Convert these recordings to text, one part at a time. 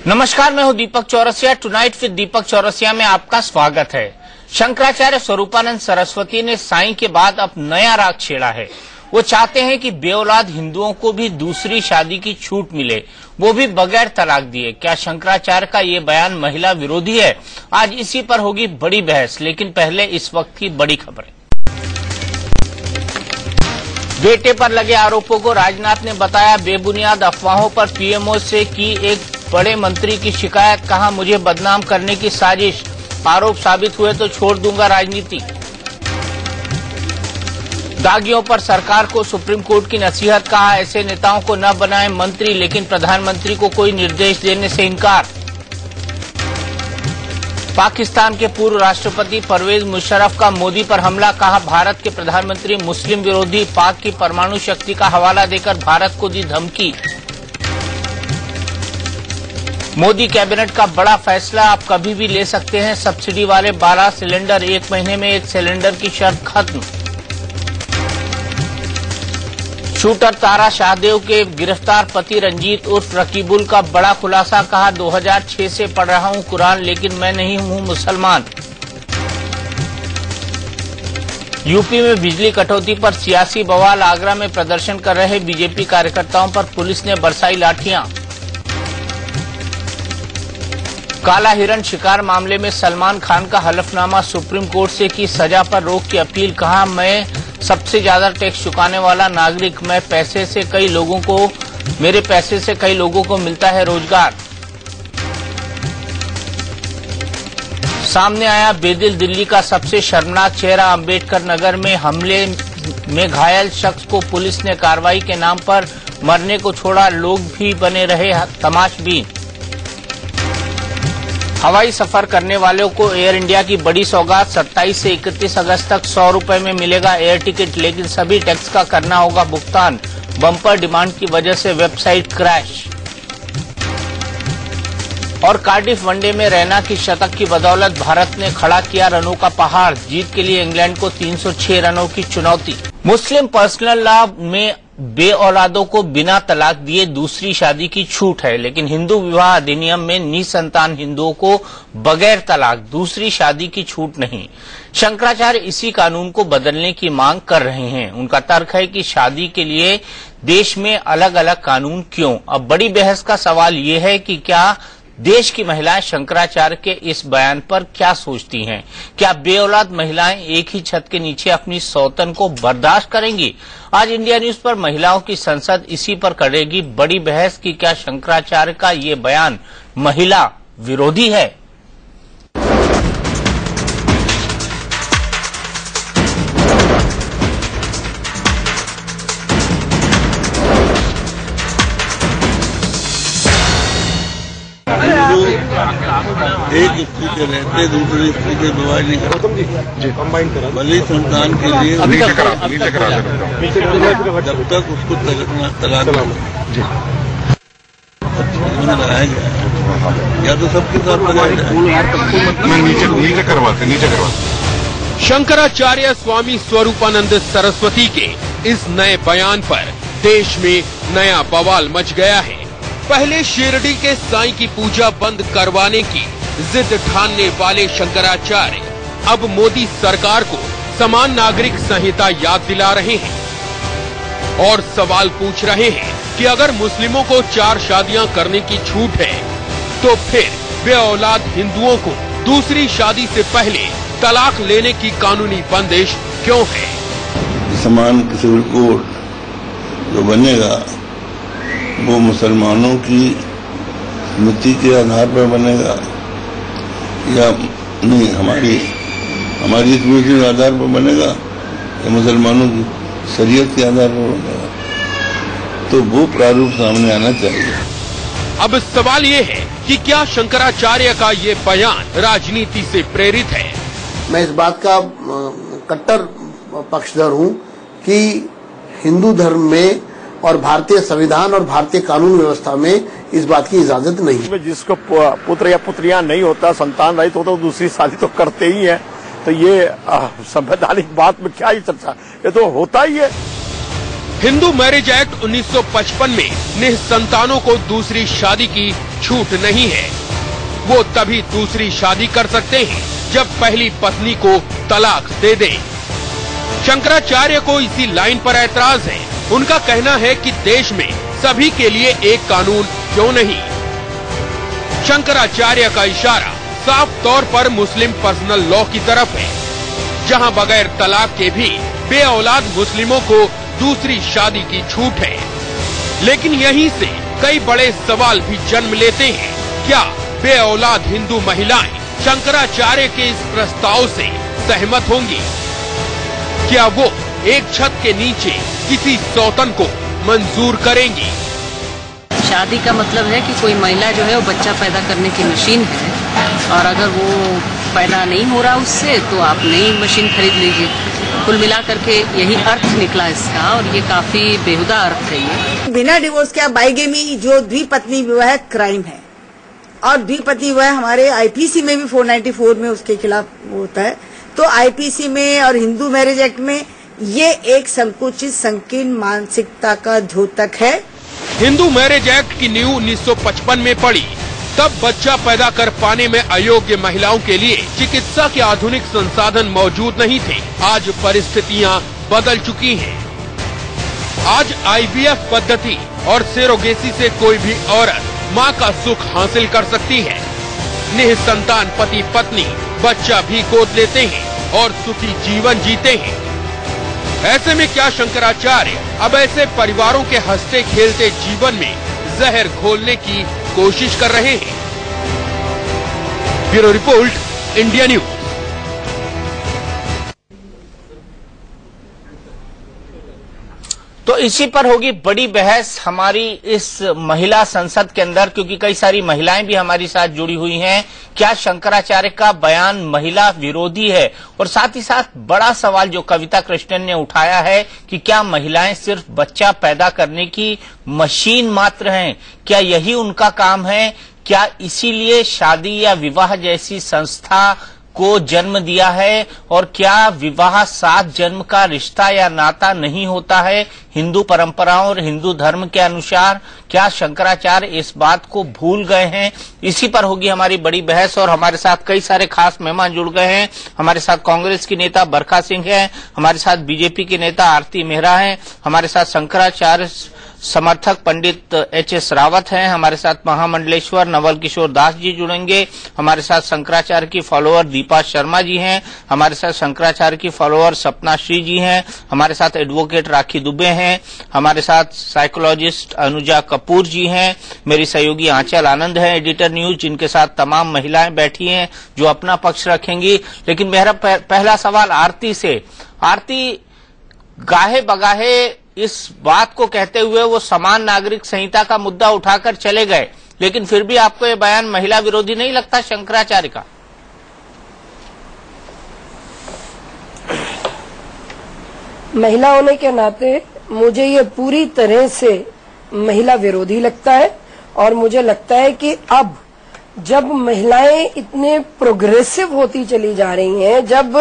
नमस्कार, मैं हूं दीपक चौरसिया। टुनाइट विद दीपक चौरसिया में आपका स्वागत है। शंकराचार्य स्वरूपानंद सरस्वती ने साईं के बाद अब नया राग छेड़ा है। वो चाहते हैं कि बेऔलाद हिंदुओं को भी दूसरी शादी की छूट मिले, वो भी बगैर तलाक दिए। क्या शंकराचार्य का ये बयान महिला विरोधी है? आज इसी पर होगी बड़ी बहस, लेकिन पहले इस वक्त की बड़ी खबरें। बेटे पर लगे आरोपों को राजनाथ ने बताया बेबुनियाद अफवाहों पर पीएमओ से की एक बड़े मंत्री की शिकायत। कहा, मुझे बदनाम करने की साजिश, आरोप साबित हुए तो छोड़ दूंगा राजनीति। दागियों पर सरकार को सुप्रीम कोर्ट की नसीहत। कहा, ऐसे नेताओं को न बनाएं मंत्री, लेकिन प्रधानमंत्री को कोई निर्देश देने से इनकार। पाकिस्तान के पूर्व राष्ट्रपति परवेज मुशर्रफ का मोदी पर हमला। कहा, भारत के प्रधानमंत्री मुस्लिम विरोधी। पाक की परमाणु शक्ति का हवाला देकर भारत को दी धमकी। मोदी कैबिनेट का बड़ा फैसला, आप कभी भी ले सकते हैं सब्सिडी वाले 12 सिलेंडर, 1 महीने में 1 सिलेंडर की शर्त खत्म। शूटर तारा शाहदेव के गिरफ्तार पति रंजीत उर्फ रकीबुल का बड़ा खुलासा। कहा, 2006 से पढ़ रहा हूं कुरान, लेकिन मैं नहीं हूं मुसलमान। यूपी में बिजली कटौती पर सियासी बवाल। आगरा में प्रदर्शन कर रहे बीजेपी कार्यकर्ताओं पर पुलिस ने बरसाई लाठियां। काला हिरण शिकार मामले में सलमान खान का हलफनामा। सुप्रीम कोर्ट से की सजा पर रोक की अपील। कहा, मैं सबसे ज्यादा टैक्स चुकाने वाला नागरिक, मेरे पैसे से कई लोगों को मिलता है रोजगार। सामने आया बेदिल दिल्ली का सबसे शर्मनाक चेहरा। अंबेडकर नगर में हमले में घायल शख्स को पुलिस ने कार्रवाई के नाम पर मरने को छोड़ा, लोग भी बने रहे तमाशबीन। हवाई सफर करने वालों को एयर इंडिया की बड़ी सौगात। 27 से 31 अगस्त तक 100 रुपए में मिलेगा एयर टिकट, लेकिन सभी टैक्स का करना होगा भुगतान। बम्पर डिमांड की वजह से वेबसाइट क्रैश। और कार्डिफ वनडे में रैना की शतक की बदौलत भारत ने खड़ा किया रनों का पहाड़। जीत के लिए इंग्लैंड को 306 रनों की चुनौती। मुस्लिम पर्सनल लॉ में बेऔलादों को बिना तलाक दिए दूसरी शादी की छूट है, लेकिन हिंदू विवाह अधिनियम में निसंतान हिंदुओं को बगैर तलाक दूसरी शादी की छूट नहीं। शंकराचार्य इसी कानून को बदलने की मांग कर रहे हैं। उनका तर्क है कि शादी के लिए देश में अलग अलग कानून क्यों। अब बड़ी बहस का सवाल ये है कि क्या देश की महिलाएं शंकराचार्य के इस बयान पर क्या सोचती हैं? क्या बेऔलाद महिलाएं एक ही छत के नीचे अपनी सौतन को बर्दाश्त करेंगी? आज इंडिया न्यूज पर महिलाओं की संसद इसी पर करेगी बड़ी बहस कि क्या शंकराचार्य का ये बयान महिला विरोधी है। एक स्त्री के रहते दूसरी स्त्री के विवाह नहीं करते, भले संतान के लिए जब तक उसको तलाक लगाया गया या तो सबके साथ नीचे करवाते। शंकराचार्य स्वामी स्वरूपानंद सरस्वती के इस नए बयान पर देश में नया बवाल मच गया है। पहले शिरडी के साईं की पूजा बंद करवाने की जिद ठानने वाले शंकराचार्य अब मोदी सरकार को समान नागरिक संहिता याद दिला रहे हैं और सवाल पूछ रहे हैं कि अगर मुस्लिमों को 4 शादियां करने की छूट है तो फिर बेऔलाद हिंदुओं को दूसरी शादी से पहले तलाक लेने की कानूनी बंदिश क्यों है? समान सिविल कोड जो बनेगा वो मुसलमानों की स्मृति के आधार पर बनेगा या नहीं, हमारी स्मृति के आधार पर बनेगा या मुसलमानों की शरीयत के आधार पर बनेगा, तो वो प्रारूप सामने आना चाहिए। अब सवाल ये है कि क्या शंकराचार्य का ये बयान राजनीति से प्रेरित है? मैं इस बात का कट्टर पक्षधर हूँ कि हिंदू धर्म में और भारतीय संविधान और भारतीय कानून व्यवस्था में इस बात की इजाजत नहीं है। जिसको पुत्र या पुत्रियां नहीं होता, संतान रहित होता, तो दूसरी शादी तो करते ही है। तो ये संवैधानिक बात में क्या ही चर्चा, ये तो होता ही है। हिंदू मैरिज एक्ट 1955 में निसंतानों को दूसरी शादी की छूट नहीं है। वो तभी दूसरी शादी कर सकते हैं जब पहली पत्नी को तलाक दे दें। शंकराचार्य को इसी लाइन पर ऐतराज है। उनका कहना है कि देश में सभी के लिए एक कानून क्यों नहीं। शंकराचार्य का इशारा साफ तौर पर मुस्लिम पर्सनल लॉ की तरफ है, जहां बगैर तलाक के भी बेऔलाद मुस्लिमों को दूसरी शादी की छूट है। लेकिन यहीं से कई बड़े सवाल भी जन्म लेते हैं। क्या बेऔलाद हिंदू महिलाएं शंकराचार्य के इस प्रस्ताव से सहमत होंगी? क्या वो एक छत के नीचे किसी सौतन को मंजूर करेंगी? शादी का मतलब है कि कोई महिला जो है वो बच्चा पैदा करने की मशीन है, और अगर वो पैदा नहीं हो रहा उससे तो आप नई मशीन खरीद लीजिए। कुल मिलाकर के यही अर्थ निकला इसका, और ये काफी बेहुदा अर्थ है। ये बिना डिवोर्स के बाइगेमी जो द्विपत्नी विवाह क्राइम है, और द्विपत्नी विवाह हमारे आईपीसी में भी 494 में उसके खिलाफ होता है। तो आईपीसी में और हिंदू मैरिज एक्ट में ये एक संकुचित संकीर्ण मानसिकता का द्योतक है। हिंदू मैरिज एक्ट की नींव 1955 में पड़ी। तब बच्चा पैदा कर पाने में अयोग्य महिलाओं के लिए चिकित्सा के आधुनिक संसाधन मौजूद नहीं थे। आज परिस्थितियां बदल चुकी हैं। आज आईवीएफ पद्धति और सेरोगेसी से कोई भी औरत मां का सुख हासिल कर सकती है। निसंतान पति पत्नी बच्चा भी गोद लेते हैं और सुखी जीवन जीते हैं। ऐसे में क्या शंकराचार्य अब ऐसे परिवारों के हंसते खेलते जीवन में जहर घोलने की कोशिश कर रहे हैं? Bureau report, India news. तो इसी पर होगी बड़ी बहस हमारी इस महिला संसद के अंदर, क्योंकि कई सारी महिलाएं भी हमारी साथ जुड़ी हुई हैं। क्या शंकराचार्य का बयान महिला विरोधी है? और साथ ही साथ बड़ा सवाल जो कविता कृष्णन ने उठाया है कि क्या महिलाएं सिर्फ बच्चा पैदा करने की मशीन मात्र हैं? क्या यही उनका काम है? क्या इसीलिए शादी या विवाह जैसी संस्था को जन्म दिया है? और क्या विवाह 7 जन्म का रिश्ता या नाता नहीं होता है हिंदू परंपराओं और हिंदू धर्म के अनुसार? क्या शंकराचार्य इस बात को भूल गए हैं? इसी पर होगी हमारी बड़ी बहस, और हमारे साथ कई सारे खास मेहमान जुड़ गए हैं। हमारे साथ कांग्रेस की नेता बरखा सिंह है, हमारे साथ बीजेपी की नेता आरती मेहरा है, हमारे साथ शंकराचार्य समर्थक पंडित एच.एस. रावत हैं, हमारे साथ महामंडलेश्वर नवल किशोर दास जी जुड़ेंगे, हमारे साथ शंकराचार्य की फॉलोअर दीपा शर्मा जी हैं, हमारे साथ शंकराचार्य की फॉलोअर सपना श्री जी हैं, हमारे साथ एडवोकेट राखी दुबे हैं, हमारे साथ साइकोलॉजिस्ट अनुजा कपूर जी हैं, मेरी सहयोगी आंचल आनंद है एडिटर न्यूज, जिनके साथ तमाम महिलाएं बैठी हैं जो अपना पक्ष रखेंगी। लेकिन मेरा पहला सवाल आरती से। आरती, गाहे बगाहे इस बात को कहते हुए वो समान नागरिक संहिता का मुद्दा उठाकर चले गए, लेकिन फिर भी आपको ये बयान महिला विरोधी नहीं लगता शंकराचार्य का? महिला होने के नाते मुझे ये पूरी तरह से महिला विरोधी लगता है, और मुझे लगता है कि अब जब महिलाएं इतने प्रोग्रेसिव होती चली जा रही हैं, जब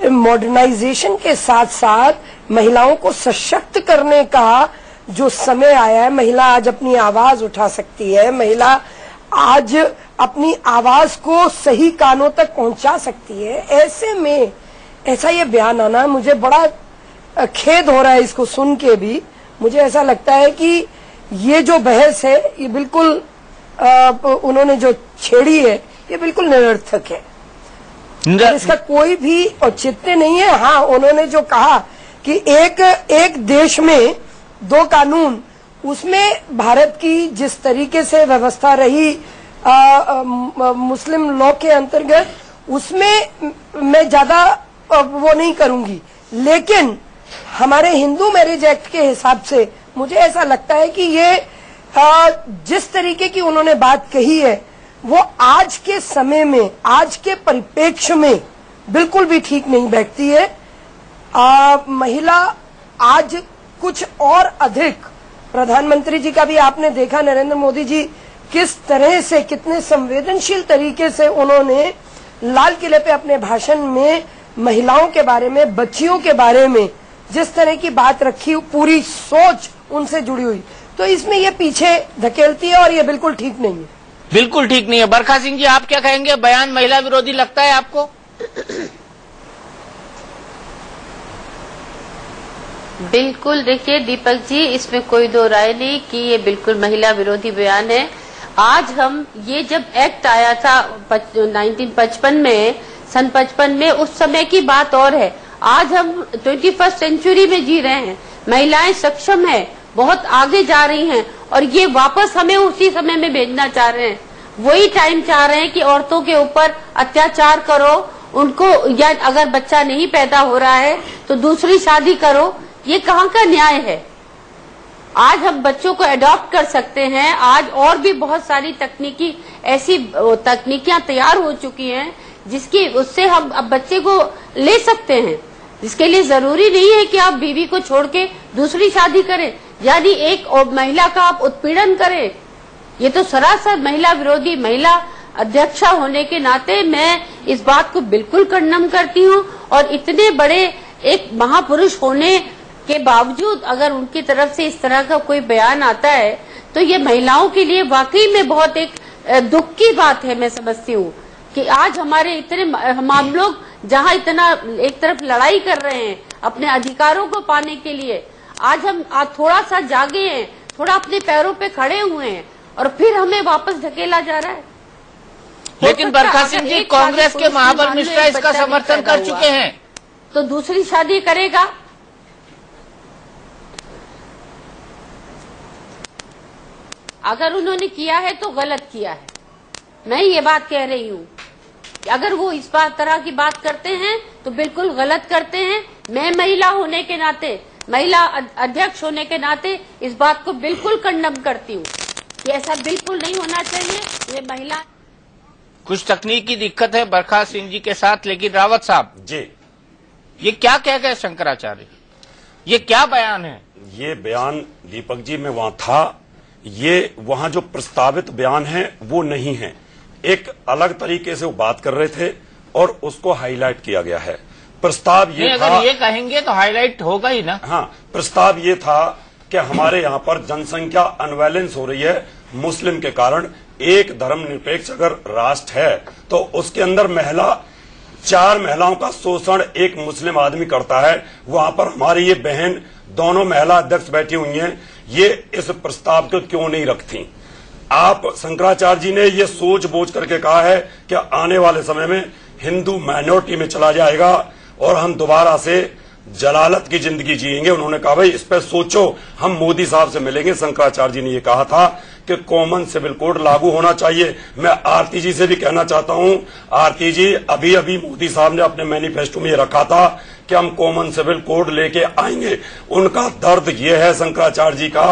मॉडर्नाइजेशन के साथ साथ महिलाओं को सशक्त करने का जो समय आया है, महिला आज अपनी आवाज उठा सकती है, महिला आज अपनी आवाज को सही कानों तक पहुंचा सकती है। ऐसे में ऐसा ये बयान आना, मुझे बड़ा खेद हो रहा है इसको सुन के भी। मुझे ऐसा लगता है कि ये जो बहस है ये बिल्कुल उन्होंने जो छेड़ी है ये बिल्कुल निरर्थक है, इसका कोई भी औचित्य नहीं है। हाँ, उन्होंने जो कहा कि एक देश में 2 कानून, उसमें भारत की जिस तरीके से व्यवस्था रही मुस्लिम लॉ के अंतर्गत, उसमें मैं ज्यादा वो नहीं करूंगी, लेकिन हमारे हिंदू मैरिज एक्ट के हिसाब से मुझे ऐसा लगता है कि ये जिस तरीके की उन्होंने बात कही है वो आज के समय में, आज के परिप्रेक्ष्य में बिल्कुल भी ठीक नहीं बैठती है। महिला आज कुछ और अधिक प्रधानमंत्री जी का भी आपने देखा, नरेंद्र मोदी जी किस तरह से, कितने संवेदनशील तरीके से उन्होंने लाल किले पे अपने भाषण में महिलाओं के बारे में, बच्चियों के बारे में जिस तरह की बात रखी, पूरी सोच उनसे जुड़ी हुई, तो इसमें ये पीछे धकेलती है और ये बिल्कुल ठीक नहीं है। बिल्कुल ठीक नहीं है। बरखा सिंह जी, आप क्या कहेंगे? बयान महिला विरोधी लगता है आपको? बिल्कुल, देखिए दीपक जी, इसमें कोई दो राय नहीं कि ये बिल्कुल महिला विरोधी बयान है। आज हम ये जब एक्ट आया था 1955 में, सन 55 में, उस समय की बात और है। आज हम 21st सेंचुरी में जी रहे हैं, महिलाएं सक्षम है, बहुत आगे जा रही हैं, और ये वापस हमें उसी समय में भेजना चाह रहे हैं। वही टाइम चाह रहे हैं कि औरतों के ऊपर अत्याचार करो, उनको, या अगर बच्चा नहीं पैदा हो रहा है तो दूसरी शादी करो। ये कहाँ का न्याय है? आज हम बच्चों को अडॉप्ट कर सकते हैं। आज और भी बहुत सारी तकनीकी, ऐसी तकनीकियां तैयार हो चुकी हैं जिसकी, उससे हम अब बच्चे को ले सकते हैं। इसके लिए जरूरी नहीं है कि आप बीवी को छोड़ के दूसरी शादी करें, यानी एक महिला का आप उत्पीड़न करें। ये तो सरासर महिला विरोधी, महिला अध्यक्षा होने के नाते मैं इस बात को बिल्कुल कंडम करती हूँ। और इतने बड़े एक महापुरुष होने के बावजूद अगर उनकी तरफ से इस तरह का कोई बयान आता है तो ये महिलाओं के लिए वाकई में बहुत एक दुख की बात है। मैं समझती हूँ कि आज हमारे इतने, हम लोग जहाँ इतना एक तरफ लड़ाई कर रहे हैं अपने अधिकारों को पाने के लिए, आज हम थोड़ा सा जागे हैं, थोड़ा अपने पैरों पे खड़े हुए हैं, और फिर हमें वापस धकेला जा रहा है। लेकिन बरखा सिंह जी, कांग्रेस के महाबल मिश्रा इसका समर्थन कर चुके हैं, तो दूसरी शादी करेगा। अगर उन्होंने किया है तो गलत किया है, मैं ये बात कह रही हूँ। अगर वो इस तरह की बात करते हैं तो बिल्कुल गलत करते हैं। मैं महिला होने के नाते, महिला अध्यक्ष होने के नाते इस बात को बिल्कुल कंडम करती हूँ कि ऐसा बिल्कुल नहीं होना चाहिए। ये महिला, कुछ तकनीकी दिक्कत है बरखा सिंह जी के साथ, लेकिन रावत साहब जी, ये क्या कह गए शंकराचार्य? ये क्या बयान है? ये बयान दीपक जी, मैं वहां था, ये वहां जो प्रस्तावित बयान है वो नहीं है। एक अलग तरीके से वो बात कर रहे थे और उसको हाईलाइट किया गया है। प्रस्ताव ये था, अगर ये कहेंगे तो हाईलाइट होगा ही ना। हाँ, प्रस्ताव ये था कि हमारे यहाँ पर जनसंख्या अनबैलेंस हो रही है मुस्लिम के कारण। एक धर्मनिरपेक्ष अगर राष्ट्र है तो उसके अंदर 4 महिलाओं का शोषण एक मुस्लिम आदमी करता है। वहां पर हमारी ये बहन, दोनों महिला अध्यक्ष बैठी हुई हैं, ये इस प्रस्ताव को क्यों नहीं रखती? आप शंकराचार्य जी ने ये सोच बोझ करके कहा है कि आने वाले समय में हिंदू माइनॉरिटी में चला जाएगा और हम दोबारा से जलालत की जिंदगी जिएंगे। उन्होंने कहा भाई इस पे सोचो, हम मोदी साहब से मिलेंगे। शंकराचार्य जी ने ये कहा था कि कॉमन सिविल कोड लागू होना चाहिए। मैं आरती जी से भी कहना चाहता हूं, आरती जी, अभी अभी मोदी साहब ने अपने मैनिफेस्टो में ये रखा था कि हम कॉमन सिविल कोड लेके आएंगे। उनका दर्द ये है शंकराचार्य जी का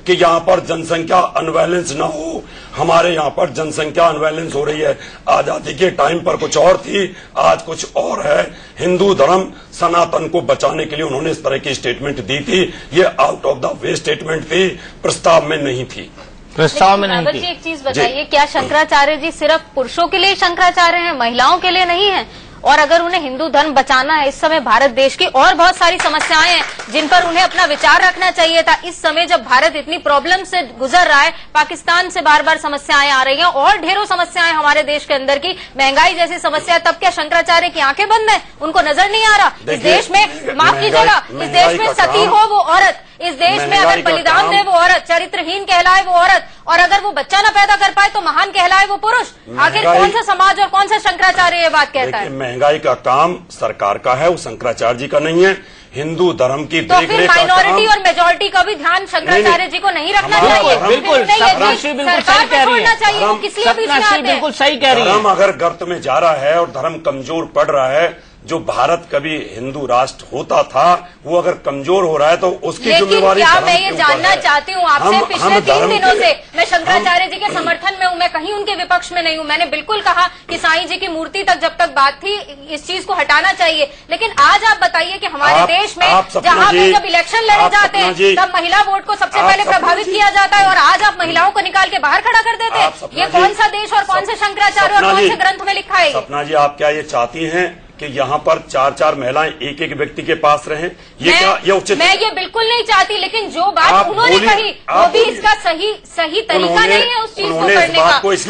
कि यहाँ पर जनसंख्या अनबैलेंस ना हो। हमारे यहाँ पर जनसंख्या अनबैलेंस हो रही है। आजादी के टाइम पर कुछ और थी, आज कुछ और है। हिंदू धर्म सनातन को बचाने के लिए उन्होंने इस तरह की स्टेटमेंट दी थी। ये out of the way statement थी, प्रस्ताव में नहीं थी। प्रस्ताव में नहीं थी। एक चीज बताइए, क्या शंकराचार्य जी सिर्फ पुरुषों के लिए शंकराचार्य हैं, महिलाओं के लिए नहीं है? और अगर उन्हें हिंदू धर्म बचाना है, इस समय भारत देश की और बहुत सारी समस्याएं हैं जिन पर उन्हें अपना विचार रखना चाहिए था। इस समय जब भारत इतनी प्रॉब्लम से गुजर रहा है, पाकिस्तान से बार बार समस्याएं आ रही हैं और ढेरों समस्याएं हमारे देश के अंदर की, महंगाई जैसी समस्या, तब क्या शंकराचार्य की आंखें बंद है? उनको नजर नहीं आ रहा? इस देश में, माफ कीजिएगा, इस देश में सती हो वो औरत, इस देश में अगर बलिदान दे वो औरत, चरित्रहीन कहलाए वो औरत, और अगर वो बच्चा न पैदा कर पाए तो महान कहलाए वो पुरुष। आखिर कौन सा समाज और कौन सा शंकराचार्य ये बात कहता है? महंगाई का काम सरकार का है, वो शंकराचार्य जी का नहीं है। हिंदू धर्म की तो फिर माइनॉरिटी और मेजॉरिटी का भी ध्यान शंकराचार्य जी को नहीं रखना चाहिए? बिल्कुल, सपनाश्री बिल्कुल सही कह रही है। वो किस लिए बीच में आते हैं? बिल्कुल सही कह रही है। धर्म अगर गर्त में जा रहा है और धर्म कमजोर पड़ रहा है, जो भारत कभी हिंदू राष्ट्र होता था वो अगर कमजोर हो रहा है तो उसकी जिम्मेवारी क्या मैं ये जानना चाहती हूँ आपसे, पिछले 3 दिनों से मैं शंकराचार्य जी के समर्थन में हूँ, मैं कहीं उनके विपक्ष में नहीं हूँ। मैंने बिल्कुल कहा कि साईं जी की मूर्ति तक जब तक बात थी इस चीज को हटाना चाहिए, लेकिन आज आप बताइए कि हमारे देश में जहाँ पे जब इलेक्शन लड़े जाते हैं तब महिला वोट को सबसे पहले प्रभावित किया जाता है और आज आप महिलाओं को निकाल के बाहर खड़ा कर देते हैं। ये कौन सा देश और कौन से शंकराचार्य और कौन से ग्रंथ में लिखा है? सपना जी, आप क्या ये चाहती हैं कि यहाँ पर 4-4 महिलाएं एक व्यक्ति के पास रहें? ये उचित? मैं ये बिल्कुल नहीं चाहती, लेकिन जो बात उन्होंने कही वो भी इसका सही तरीका नहीं है उस चीज को करने का।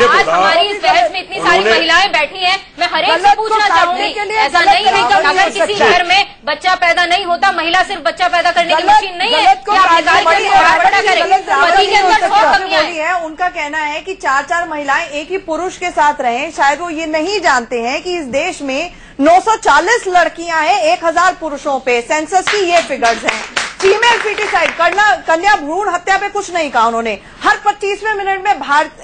आज हमारी इस बहस में इतनी सारी महिलाएं बैठी हैं, मैं हर एक से पूछना चाहूंगी, ऐसा नहीं है कि अगर किसी घर में बच्चा पैदा नहीं होता, महिला सिर्फ बच्चा पैदा करने की मशीन नहीं है, पति के अंदर 100 कमियां हैं। उनका कहना है कि 4-4 महिलाएं एक ही पुरुष के साथ रहें। शायद वो ये नहीं जानते हैं कि इस देश में 940 लड़कियां हैं 1000 पुरुषों पे। सेंसस की ये फिगर्स हैं। फीमेल फीटिसाइड, कन्या भ्रूण हत्या पे कुछ नहीं कहा उन्होंने। हर 25वें मिनट में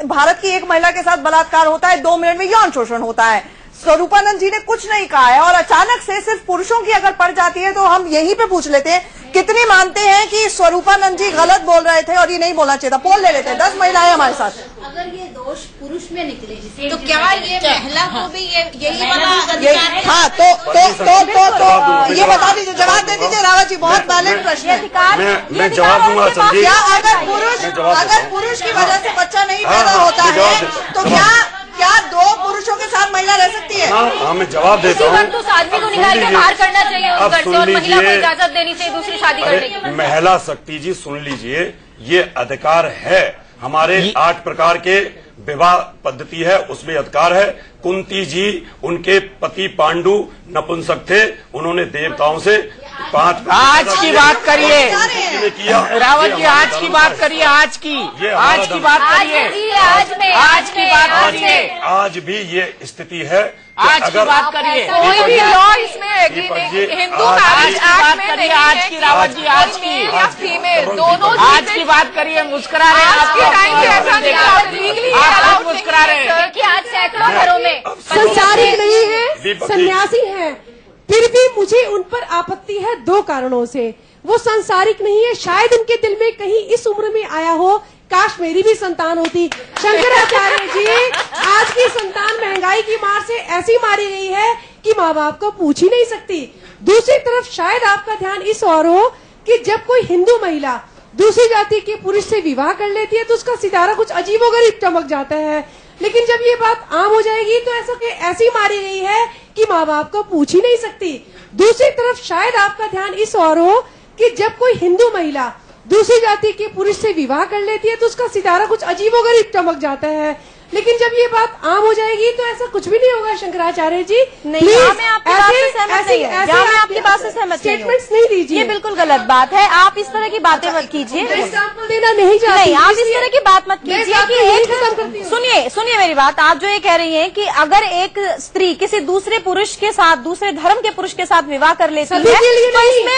भारत की एक महिला के साथ बलात्कार होता है, 2 मिनट में यौन शोषण होता है। स्वरूपानंद जी ने कुछ नहीं कहा है और अचानक से सिर्फ पुरुषों की अगर पड़ जाती है तो हम यहीं पे पूछ लेते हैं कितनी मानते हैं कि स्वरूपानंद जी गलत बोल रहे थे और ये नहीं बोलना चाहिए था। पोल ले लेते हैं। 10 महिलाएं हमारे साथ। अगर ये दोष पुरुष में निकले तो क्या ये महिला को भी यही वाला अधिकार? हाँ, तो ये बता दीजिए, जवाब दे दीजिए रावत जी। बहुत वैलिड प्रश्न है। मैं जवाब दूंगा। क्या अगर पुरुष की वजह से बच्चा नहीं पैदा होता है तो क्या 2 पुरुषों के साथ महिला रह सकती है? हाँ, मैं जवाब देता हूँ। तो उस आदमी को निकाल के बाहर करना चाहिए उस घर से और महिला को इजाजत देनी चाहिए दूसरी शादी करने की। महिला शक्ति जी, सुन लीजिए, ये अधिकार है। हमारे 8 प्रकार के विवाह पद्धति है, उसमें अधिकार है। कुंती जी, उनके पति पांडु नपुंसक थे, उन्होंने देवताओं से 5 आज की बात करिए रावत जी, आज की बात करिए, आज की बात करिए, आज की बात करिए। आज भी ये स्थिति है। आज की बात करिए, कोई भी लॉ इसमें हिंदू मैरिज एक्ट में नहीं है। आज की रावत जी, आज की फीमेल दोनों आज की बात करिए। मुस्कुरा रहे हैं आज के टाइम पे ऐसा नहीं, आप लीगली आप मुस्कुरा रहे हैं कि आज सैकड़ों घरों में संसारिक नहीं है, सन्यासी है, फिर भी मुझे उन पर आपत्ति है 2 कारणों से। वो संसारिक नहीं है, शायद उनके दिल में कहीं इस उम्र में आया हो काश मेरी भी संतान होती। शंकराचार्य जी, आज की संतान महंगाई की मार से ऐसी मारी गई है कि माँ बाप को पूछ ही नहीं सकती। दूसरी तरफ शायद आपका ध्यान इस और हो कि जब कोई हिंदू महिला दूसरी जाति के पुरुष से विवाह कर लेती है तो उसका सितारा कुछ अजीबोगरीब चमक जाता है, लेकिन जब ये बात आम हो जाएगी तो ऐसी मारी गई है कि माँ बाप को पूछ ही नहीं सकती। दूसरी तरफ शायद आपका ध्यान इस और हो कि जब कोई हिंदू महिला दूसरी जाति के पुरुष से विवाह कर लेती है तो उसका सितारा कुछ अजीबोगरीब चमक जाता है, लेकिन जब ये बात आम हो जाएगी तो ऐसा कुछ भी नहीं होगा। शंकराचार्य जी, नहीं, मैं आपकी बात से सहमत स्टेटमेंट्स नहीं दीजिए, ये बिल्कुल गलत बात है। आप इस तरह की बातें मत कीजिए। एग्जाम्पल देना नहीं चाहती, नहीं, आप इस तरह की बात मत कीजिए कि सुनिए मेरी बात। आप जो ये कह रही हैं कि अगर एक स्त्री किसी दूसरे पुरुष के साथ, दूसरे धर्म के पुरुष के साथ विवाह कर लेती है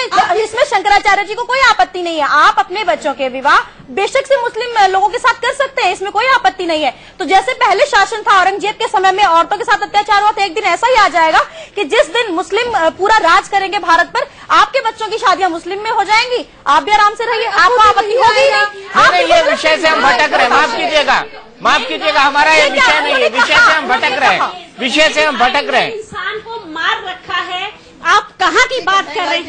तो इसमें शंकराचार्य जी को कोई आपत्ति नहीं है। आप अपने बच्चों के विवाह बेशक से मुस्लिम लोगों के साथ कर सकते हैं, इसमें कोई आपत्ति नहीं है। तो जैसे पहले शासन था, औरंगजेब के समय में औरतों के साथ अत्याचार हुआ, तो एक दिन ऐसा ही आ जाएगा कि जिस दिन मुस्लिम पूरा राज करेंगे भारत पर, आपके बच्चों की शादियां मुस्लिम में हो जाएंगी, आप भी आराम से रहिए, आपको आपत्ति होगी नहीं। ये विषय से हम भटक रहे हैं, माफ कीजिएगा, हमारा ये विषय नहीं है, विषय से हम भटक रहे हैं, इंसान को मार रखा है। आप कहाँ की बात कर रहे हैं?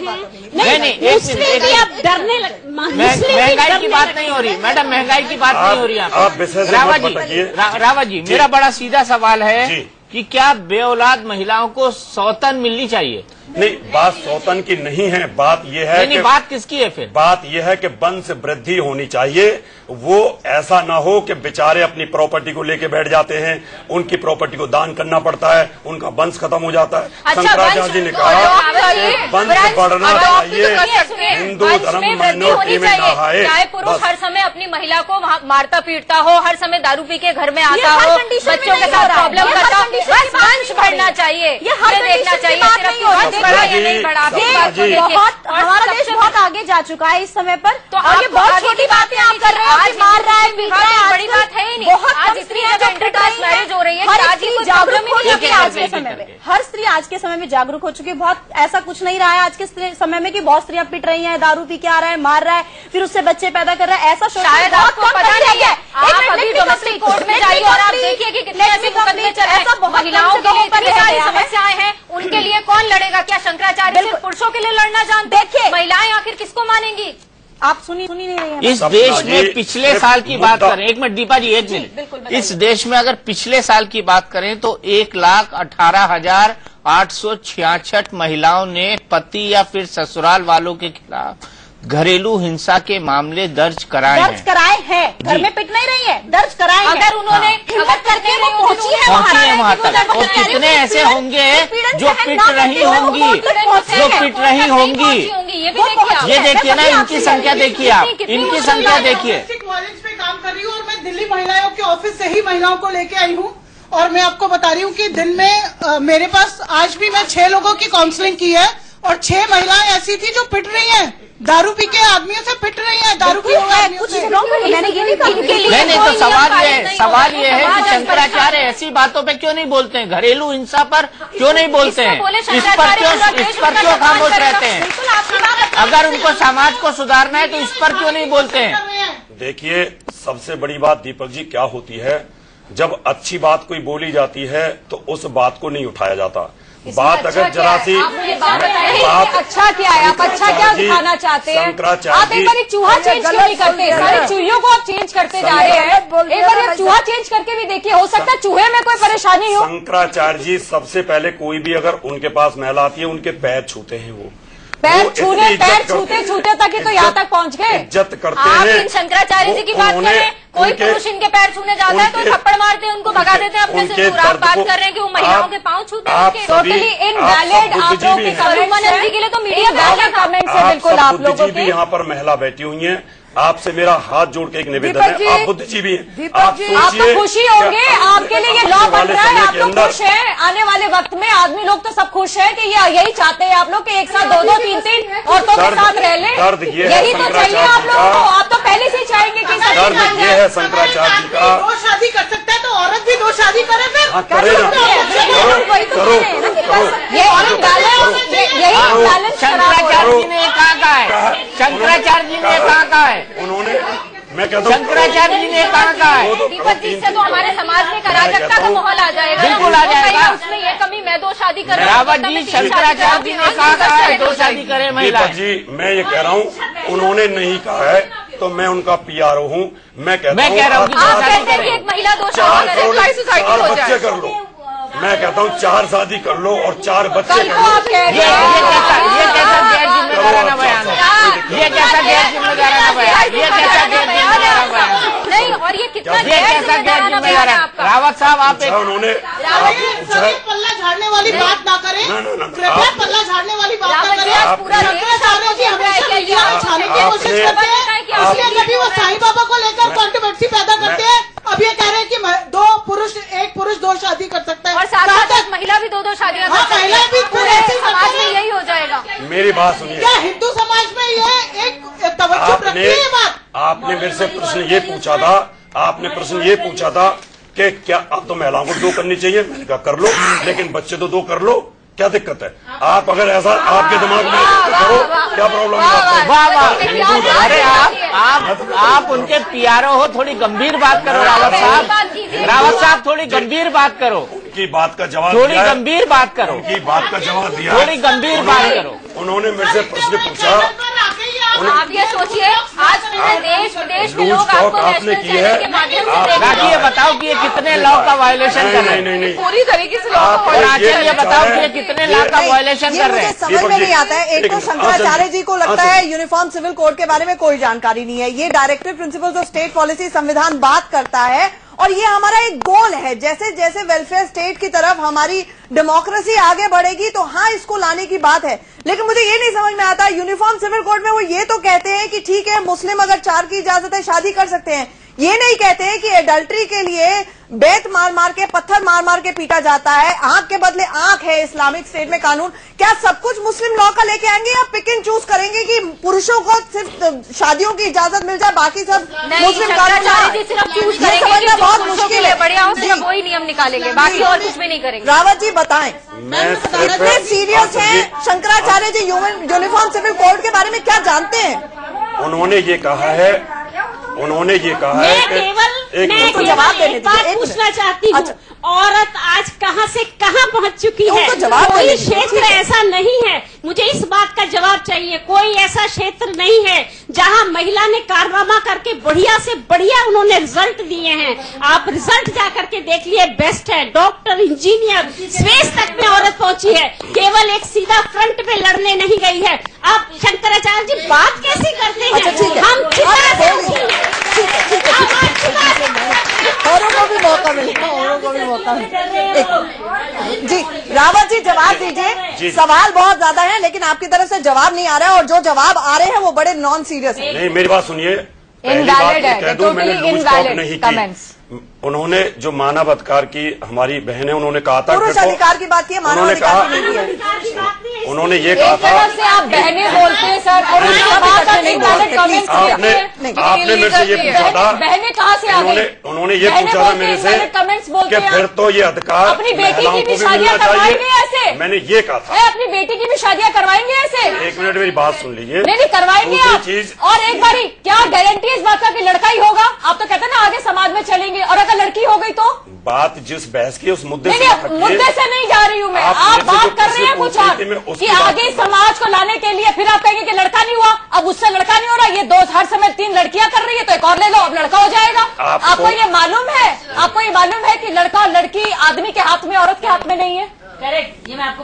नहीं, मुस्लिम भी अब डरने लगे। महंगाई की बात नहीं हो रही मैडम, महंगाई की बात नहीं हो रही। आप रावत जी, मेरा बड़ा सीधा सवाल है कि क्या बेऔलाद महिलाओं को सौतन मिलनी चाहिए? नहीं, बात सौतन की नहीं है, बात यह है कि बात किसकी है फिर? बात यह है कि वंश वृद्धि होनी चाहिए। वो ऐसा ना हो कि बेचारे अपनी प्रॉपर्टी को लेके बैठ जाते हैं, उनकी प्रॉपर्टी को दान करना पड़ता है, उनका वंश खत्म हो जाता है। शंकराचार्य जी ने कहा वंश बढ़ना चाहिए, हिंदू धर्म माइनॉरिटी में ना आए। चाहे पुरुष हर समय अपनी महिला को मारता पीटता हो, हर समय दारू पी के घर में आता हो, बच्चों के साथ प्रॉब्लम करता हो, बस वंश बढ़ना चाहिए, ये देखना चाहिए सिर्फ बढ़ा या नहीं बढ़ा। बहुत हमारा देश बहुत आगे जा चुका है इस समय पर, तो आगे बहुत छोटी बातें आप कर रहे हो, मार रहा है, पीट रहा है, बड़ी बात है ही नहीं। बहुत आज इतनी ज्यादा इंटरकास्ट मैरिज हो रही है, जागरूक हो चुकी है आज के समय में, हर स्त्री आज के समय में जागरूक हो चुकी है। बहुत ऐसा कुछ नहीं रहा है आज के समय में कि बहुत स्त्रियां पिट रही हैं, दारू पी के आ रहा है, मार रहा है, फिर उससे बच्चे पैदा कर रहा है, ऐसा शायद आपको पता नहीं है। आप अभी डोमेस्टिक कोर्ट में जाइए और आप देखिए कि कितने ऐसे मुकदमे चल रहे हैं। महिलाओं के लिए इतनी सारी समस्याएं हैं, उनके लिए कौन लड़ेगा? क्या शंकराचार्य सिर्फ पुरुषों के लिए लड़ना जानते हैं? महिलाएं आखिर किसको मानेंगी? आप सुनी नहीं रही हैं। इस देश में पिछले साल की बात करें, एक मिनट दीपा जी, एक मिनट, इस देश में अगर पिछले साल की बात करें तो 1,18,866 महिलाओं ने पति या फिर ससुराल वालों के खिलाफ घरेलू हिंसा के मामले दर्ज कराए हैं। घर में पिट नहीं रही है, दर्ज कराए हैं। अगर उन्होंने हिम्मत करके वो पहुंची है वहां तक, और कितने ऐसे होंगे जो पिट रही होंगी, ये देखिए ना, इनकी संख्या देखिए, आप इनकी संख्या देखिए। कॉलेज में काम कर रही हूँ और मैं दिल्ली महिलाओं के ऑफिस से ही महिलाओं को लेके आई हूँ, और मैं आपको बता रही हूँ कि दिन में मेरे पास आज भी मैं 6 लोगों की काउंसलिंग की है, और 6 महिलाएं ऐसी थी जो पिट रही हैं, दारू पी के आदमियों से पिट रही हैं, दारू पी आदमियों से। नहीं, तो सवाल ये है कि शंकराचार्य ऐसी बातों पे क्यों नहीं बोलते हैं? घरेलू हिंसा पर क्यों नहीं बोलते हैं? इस पर क्यों खामोश रहते हैं? अगर उनको समाज को सुधारना है तो इस पर क्यों नहीं बोलते हैं? देखिए, सबसे बड़ी बात दीपक जी क्या होती है, जब अच्छी बात कोई बोली जाती है तो उस बात को नहीं उठाया जाता। बात अगर जरा सी बात अच्छा क्या है, आप अच्छा क्या दिखाना चाहते हैं? आप एक बार चूहा चेंज क्यों नहीं करते? सारी चूहियों को आप चेंज करते जा रहे हैं, एक बार चूहा चेंज करके भी देखिए, हो सकता है चूहे में कोई परेशानी हो। शंकराचार्य जी सबसे पहले कोई भी अगर उनके पास महिला आती है, उनके पैर छूते हैं, वो पैर छूते तक ही तो यहाँ तक पहुँच गए। इज्जत करते हैं। आप इन शंकराचार्य जी की बात कर रहे हैं, कोई पुरुष इनके पैर छूने जाता है तो थप्पड़ मारते हैं, उनको भगा देते हैं अपने से दूर। आप बात कर रहे हैं कि वो महिलाओं के पांव छूते हैं। टोटली इनवैलिड आप लोगों के स्वरूपानंद जी के लिए तो मीडिया वैलिड कमेंट है बिल्कुल आप लोगों के। यहाँ पर महिला बैठी हुई है, आपसे मेरा हाथ जोड़ के एक निवेदन है, आप बुद्धिजीवी हैं, आप तो खुशी होंगे, आपके लिए ये लॉ बन रहा है, आप लोग खुश हैं। आने वाले वक्त में आदमी लोग तो सब खुश है कि ये यही चाहते हैं आप लोग कि एक साथ 2-2, 3-3 औरतों के साथ रह लें, यही तो चाहिए आप लोगों को। आप तो पहले से चाहेंगे कि ये है शंकराचार्य जी का। 2 शादी कर सकता है तो औरत भी 2 शादी करे, फिर शंकराचार्य जी ने कहा है, शंकराचार्य जी ने कहा है, उन्होंने, मैं कहता हूँ शंकराचार्य जी ने कहा है। दीपक जी से तो हमारे समाज में अराजकता का माहौल आ जाएगा, बिल्कुल आ जाएगा। उसमें ये कमी, मैं 2 शादी कर रहा हूँ। रावत जी, शंकराचार्य जी ने कहा है 2 शादी करे महिला। दीपक जी, मैं ये कह रहा हूँ, उन्होंने नहीं कहा है तो मैं उनका PRO हूँ। मैं कहता हूँ आप कहते हैं कि एक महिला 2 शादी करे, 4 बच्चे कर लो। मैं कहता हूँ 4 शादी कर लो और 4 बच्चे कर लो। ये कैसा गैर जिम्मेदाराना बयान है? ये कैसा गैर जिम्मेदाराना बयान? ये कैसा गैर जिम्मेदाराना बयान? नहीं, और ये कितना कैसा गैर जिम्मेदार है? रावत साहब, आप एक उन्होंने पल्ला झाड़ने वाली बात ना करें, कृपया पल्ला झाड़ने वाली बात ना करें। शंकराचार्य जी हमेशा मीडिया में छाने की कोशिश करते हैं, इसलिए जब वो साईं बाबा को लेकर कंट्रोवर्सी पैदा करते हैं, अब ये कह रहे हैं कि 2 पुरुष, एक पुरुष 2 शादी कर सकता है, और साथ महिला भी 2-2 शादियां कर सकती है। महिला भी समाज में यही हो जाएगा। मेरी बात सुनिए, क्या हिंदू समाज में ये एक तवज्जो रखती है ये बात? आपने मेरे से प्रश्न ये पूछा था, आपने प्रश्न ये पूछा था कि क्या अब तो महिलाओं को 2 करनी चाहिए? मैंने कहा कर लो, लेकिन बच्चे तो 2 कर लो, क्या दिक्कत है? आप अगर ऐसा आपके दिमाग में करो, क्या प्रॉब्लम है? वाह वाह, अरे आप उनके PRO हो, थोड़ी गंभीर बात करो रावत साहब, थोड़ी गंभीर बात करो, उनकी बात का जवाब, थोड़ी गंभीर बात करो, उनकी बात का जवाब दिया, थोड़ी गंभीर बात करो। उन्होंने मेरे से प्रश्न पूछा। आप ये सोचिए, आज पूरे देश विदेश के लोग आपको आपने की है, के माध्यम से राखी ये बताओ कि ये कितने लॉ का वायलेशन कर रहे हैं? नहीं, पूरी तरीके से लॉ ये बताओ कि ये कितने लॉ का वायलेशन कर रहे हैं? समझ में नहीं आता है। एक तो शंकराचार्य जी को लगता है यूनिफॉर्म सिविल कोड के बारे में कोई जानकारी नहीं है। ये directive principles of state policy संविधान बात करता है, और ये हमारा एक गोल है। जैसे जैसे वेलफेयर स्टेट की तरफ हमारी डेमोक्रेसी आगे बढ़ेगी तो हाँ, इसको लाने की बात है। लेकिन मुझे ये नहीं समझ में आता, यूनिफॉर्म सिविल कोड में वो ये तो कहते हैं कि ठीक है, मुस्लिम अगर 4 की इजाजत है शादी कर सकते हैं। ये नहीं कहते हैं कि एडल्ट्री के लिए बेत मार मार के, पत्थर मार मार के पीटा जाता है, आंख के बदले आंख है इस्लामिक स्टेट में कानून। क्या सब कुछ मुस्लिम लॉ का लेके आएंगे या पिक एंड चूज करेंगे कि पुरुषों को सिर्फ शादियों की इजाजत मिल जाए, बाकी सब मुस्लिम कानून? ये समझना बहुत मुश्किल है। बढ़िया हो सिर्फ वही नियम निकालेंगे, बाकी और कुछ भी नहीं करेंगे। रावत जी बताएं, कितने सीरियस है Shankaracharya ji uniform civil code के बारे में, क्या जानते हैं? उन्होंने ये कहा है मैं केवल एक बात पूछना चाहती हूँ। औरत आज कहाँ से कहाँ पहुँच चुकी है? कोई क्षेत्र ऐसा नहीं है, मुझे इस बात का जवाब चाहिए, कोई ऐसा क्षेत्र नहीं है जहाँ महिला ने कारनामा करके बढ़िया से बढ़िया उन्होंने रिजल्ट दिए हैं। आप रिजल्ट जा करके देख लिए, बेस्ट है। डॉक्टर, इंजीनियर, स्पेस तक में औरत पहुंची है, केवल एक सीधा फ्रंट पे लड़ने नहीं गई है। आप शंकराचार्य जी बात कैसे करते हैं? हम औरों को भी मौका मिलेगा, औरों को भी मौका मिलेगा। जी रावत जी जवाब दीजिए। सवाल बहुत ज्यादा है लेकिन आपकी तरफ से जवाब नहीं आ रहा है, और जो जवाब आ रहे हैं वो बड़े नॉन सीरियस है। नहीं, मेरी बात सुनिए, पहली बात ये कह दूं, मैंने लूज टॉक नहीं की। उन्होंने जो मानव अधिकार की हमारी बहन है, उन्होंने कहा था पुरुष अधिकार की बात की, मानव अधिकार की नहीं है। उन्होंने ये कहा था, आप बहनें बोलते हैं सर, और आपने मेरे से ये पूछा था, बहनें कहाँ से आ गई? उन्होंने ये पूछा था मेरे से कि फिर तो ये अधिकार अपनी बेटी की भी मिलना शादियां करवाएंगे ऐसे? मैंने ये कहा था। अपनी बेटी की भी शादियां करवाएंगे ऐसे? एक मिनट मेरी बात सुन लीजिए। नहीं करवाएंगे आप। चीज और एक बारी क्या गारंटी इस बात का कि लड़का ही होगा? आप तो कहते हैं ना आगे समाज में चलेंगे, और अगर लड़की हो गई तो? बात जिस बहस की उस मुद्दे से मुद्दे से नहीं जा रही हूँ मैं। आप बात कर रहे हैं कुछ और कि आगे समाज को लाने के लिए, फिर आप कहेंगे कि लड़का नहीं हुआ, अब उससे लड़का नहीं हो रहा, ये दो हर समय 3 लड़कियां कर रही है तो एक और ले लो, अब लड़का हो जाएगा। आपको ये मालूम है? आपको ये मालूम है कि लड़का और लड़की आदमी के हाथ में, औरत के हाथ में नहीं है? करेक्ट, ये मैं आपको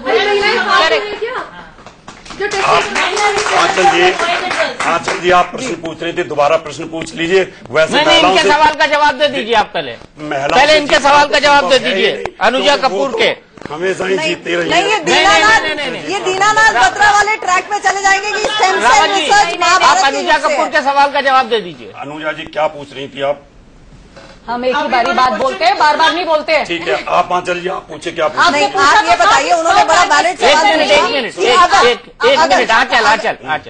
आंचल जी आप प्रश्न पूछ रहे थे, दोबारा प्रश्न पूछ लीजिए। वैसे इनके सवाल का जवाब दे दीजिए आप पहले इनके सवाल का जवाब दे दीजिए। अनुजा कपूर के हमेशा ही जीतती रही नहीं, ये दीनानाथ बत्रा वाले ट्रैक पे चले जाएंगे कि stem cell research Mahabharat. Anuja Kapoor के सवाल का जवाब दे दीजिए। अनुजा जी क्या पूछ रही थी आप? हम एक ही बारी बात बोलते हैं, बार बार नहीं बोलते हैं। ठीक है, आप आंचल जी आप पूछे क्या पूछे? आप ये बताइए, उन्होंने बड़ा वैलिड सवाल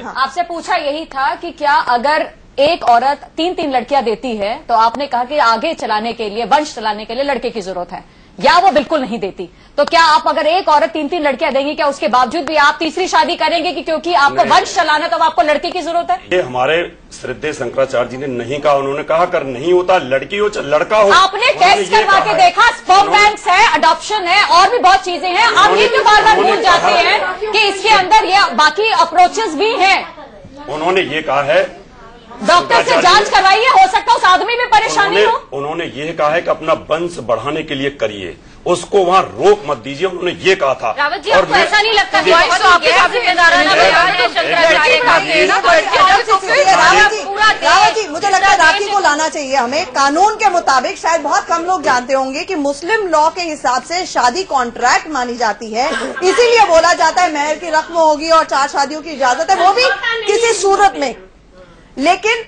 आपसे पूछा यही था कि क्या अगर एक औरत 3 लड़कियां देती है तो आपने कहा कि आगे चलाने के लिए, वंश चलाने के लिए लड़के की जरूरत है, या वो बिल्कुल नहीं देती, तो क्या आप अगर एक औरत 3 लड़कियां देंगी, क्या उसके बावजूद भी आप तीसरी शादी करेंगे कि क्योंकि आपको वंश चलाना तो आपको लड़के की जरूरत है? ये हमारे श्रद्धेय शंकराचार्य जी ने नहीं कहा, उन्होंने कहा अगर नहीं होता लड़की हो लड़का हो। आपने टेस्ट करवा के देखा, स्पर्म बैंक्स है, अडॉप्शन है, और भी बहुत चीजें हैं। आप ये क्यों बार बार भूल जाते हैं कि इसके अंदर ये बाकी अप्रोचेस भी हैं? उन्होंने ये कहा है डॉक्टर से जांच करवाइए, हो सकता है उस आदमी में परेशानी हो। उन्होंने ये कहा है कि अपना वंश बढ़ाने के लिए करिए, उसको वहाँ रोक मत दीजिए, उन्होंने ये कहा था। रावत जी आपको ऐसा नहीं लगता? रावत जी मुझे लगता है राखी को लाना चाहिए हमें। कानून के मुताबिक शायद बहुत कम लोग जानते होंगे कि मुस्लिम लॉ के हिसाब से शादी कॉन्ट्रैक्ट मानी जाती है, इसीलिए बोला जाता है महर की रस्म होगी और 4 शादियों की इजाजत है, वो भी किसी सूरत में। लेकिन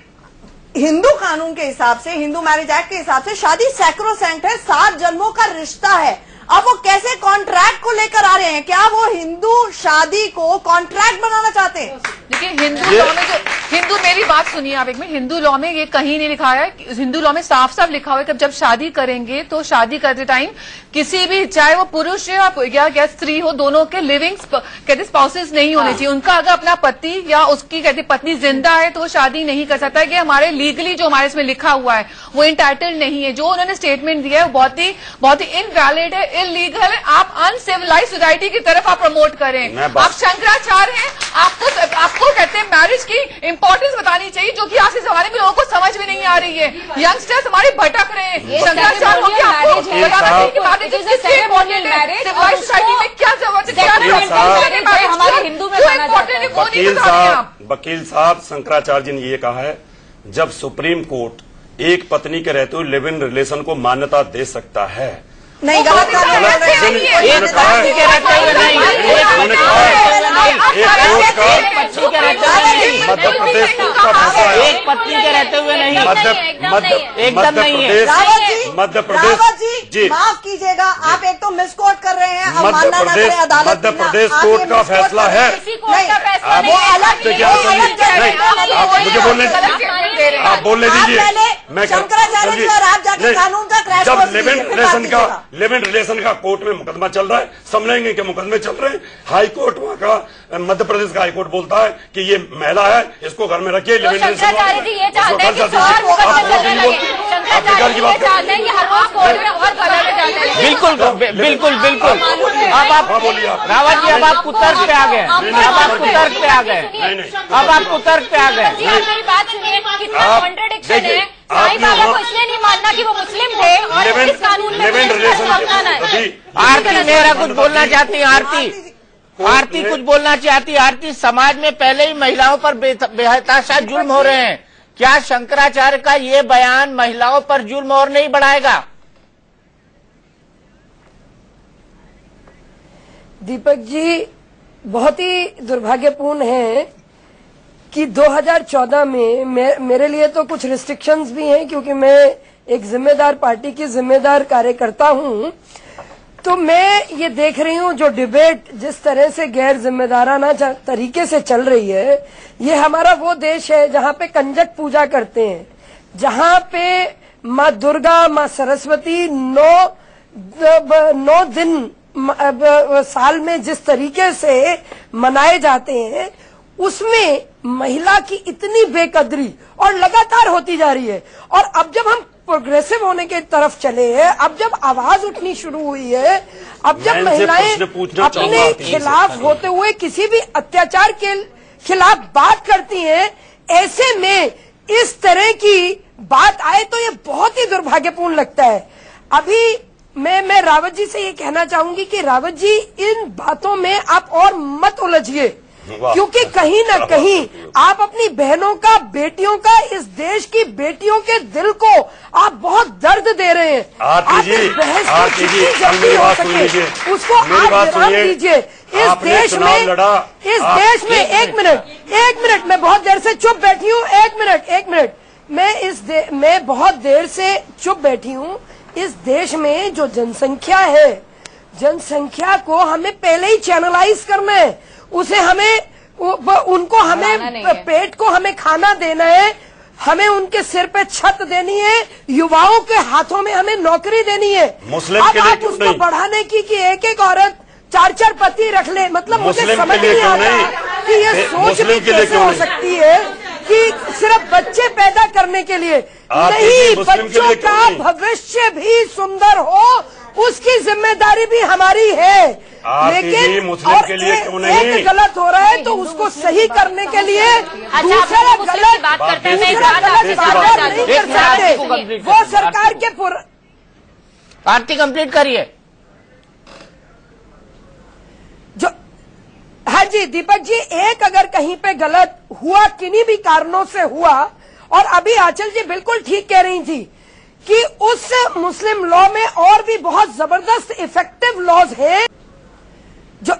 हिंदू कानून के हिसाब से, हिंदू मैरिज एक्ट के हिसाब से शादी सैक्रोसैंक्ट है, 7 जन्मों का रिश्ता है। अब वो कैसे कॉन्ट्रैक्ट को लेकर आ रहे हैं? क्या वो हिंदू शादी को कॉन्ट्रैक्ट बनाना चाहते हैं? देखिए हिंदू लॉ में हिंदू मेरी बात सुनिए आप एक मिनट, हिंदू लॉ में ये कहीं नहीं लिखा है। हिंदू लॉ में साफ साफ लिखा हुआ है कि जब शादी करेंगे तो शादी करते टाइम किसी भी, चाहे वो पुरुष या स्त्री हो, दोनों के लिविंग कहते स्पाउसेस नहीं होने चाहिए। उनका अगर अपना पति या उसकी कहते पत्नी जिंदा है तो वो शादी नहीं कर सकता है। कि हमारे लीगली जो हमारे इसमें लिखा हुआ है वो इंटाइटल्ड नहीं है। जो उन्होंने स्टेटमेंट दिया है वो बहुत ही इनवैलिड है, इलीगल है। आप अनसिविलाइज सोसाइटी की तरफ आप प्रमोट करें। आप शंकराचार्य हैं, आपको कहते हैं मैरिज की इंपॉर्टेंस बतानी चाहिए, जो कि आज के जमाने में लोगों को समझ में नहीं आ रही है। यंगस्टर्स हमारे भटक रहे हैं। शंकराचार्य हो गया, आपको बताना चाहिए कि मैरिज सोसाइटी में क्या जरूरत है, हमारे हिंदू में इम्पोर्टेंट है वो नहीं बता रहे आप। वकील साहब शंकराचार्य जी ने ये कहा है, जब सुप्रीम कोर्ट एक पत्नी के रहते हुए लिव इन रिलेशन को मान्यता दे सकता है, नहीं गलत एक पत्नी के रहते हुए नहीं, एक पत्नी के रहते हुए नहीं, एकदम नहीं है। मध्य प्रदेश जी माफ कीजिएगा, आप एक तो मिसकोट कर रहे हैं, अब मानना ना पड़े अदालत। मध्य प्रदेश कोर्ट का फैसला है, वो अलग मुझे बोलने, आप बोलने दीजिए। मैं शंकराचार्य जी और आप जाके कानून का क्रैश जब लिव इन रिलेशन का कोर्ट में मुकदमा चल रहा है, समझेंगे कि मुकदमे चल रहे हैं। हाई कोर्ट वहाँ का मध्य प्रदेश का हाई कोर्ट बोलता है कि ये महिला है, इसको घर में रखिए। तो शंकराचार्य जी ये चाहते हैं कि और मुकदमे चलने लगे। शंकराचार्य जी ये चाहते हैं कि हर रोज कोर्ट में और गलत में जाते हैं। बिल्कुल बिल्कुल। अब आप रावत जी, अब आप तर्क पे आ गए, अब आप तर्क पे आ गए, अब आप तर्क पे आ गए। मेरी बात सुनिए, कितना कॉन्ट्रडिक्शन है। साईं बाबा को इसलिए नहीं मानना कि वो मुस्लिम थे और इस कानून में प्रावधान है। आरती मेरा कुछ बोलना चाहती है। आरती कुछ बोलना चाहती। आरती, समाज में पहले ही महिलाओं पर बेहताशा जुल्म हो रहे हैं, क्या शंकराचार्य का ये बयान महिलाओं पर जुल्म और नहीं बढ़ाएगा? दीपक जी, बहुत ही दुर्भाग्यपूर्ण है कि 2014 में मेरे लिए तो कुछ रिस्ट्रिक्शंस भी हैं, क्योंकि मैं एक जिम्मेदार पार्टी की जिम्मेदार कार्यकर्ता हूं। तो मैं ये देख रही हूँ जो डिबेट जिस तरह से गैर जिम्मेदाराना तरीके से चल रही है। ये हमारा वो देश है जहाँ पे कंजक पूजा करते हैं, जहाँ पे माँ दुर्गा, माँ सरस्वती 9 दिन साल में जिस तरीके से मनाए जाते हैं, उसमें महिला की इतनी बेकदरी और लगातार होती जा रही है। और अब जब हम प्रोग्रेसिव होने के तरफ चले हैं, अब जब आवाज उठनी शुरू हुई है, अब जब महिलाएं अपने खिलाफ होते हुए किसी भी अत्याचार के खिलाफ बात करती हैं, ऐसे में इस तरह की बात आए तो ये बहुत ही दुर्भाग्यपूर्ण लगता है। अभी मैं रावत जी से ये कहना चाहूंगी कि रावत जी, इन बातों में आप और मत उलझिए, क्योंकि कहीं न कहीं आप अपनी बहनों का, बेटियों का, इस देश की बेटियों के दिल को आप बहुत दर्द दे रहे हैं। आप इस बहस को जितनी जल्दी हो सके उसको आप विराम दीजिए। इस देश में एक मिनट, मैं बहुत देर से चुप बैठी हूँ। एक मिनट, मैं बहुत देर से चुप बैठी हूँ। इस देश में जो जनसंख्या है, जनसंख्या को हमें पहले ही चैनलाइज करना है, उसे उनको पेट को हमें खाना देना है, हमें उनके सिर पे छत देनी है, युवाओं के हाथों में हमें नौकरी देनी है। अब आप उसको बढ़ाने की कि एक औरत 4 पति रख ले, मतलब मुझे समझ नहीं आ रहा कि ये सोच भी कैसे हो सकती है कि सिर्फ बच्चे पैदा करने के लिए नहीं, बच्चों का भविष्य भी सुंदर हो, उसकी जिम्मेदारी भी हमारी है। लेकिन मुस्लिम के लिए क्यों नहीं? एक गलत हो रहा है तो उसको सही करने के लिए दूसरा गलत बात नहीं कर सकते। वो सरकार के आरती कंप्लीट करिए। जो हाँ जी दीपक जी, एक अगर कहीं पे गलत हुआ, किन्हीं भी कारणों से हुआ, और अभी आंचल जी बिल्कुल ठीक कह रही थी कि उस मुस्लिम लॉ में और भी बहुत जबरदस्त इफेक्टिव लॉज हैं जो,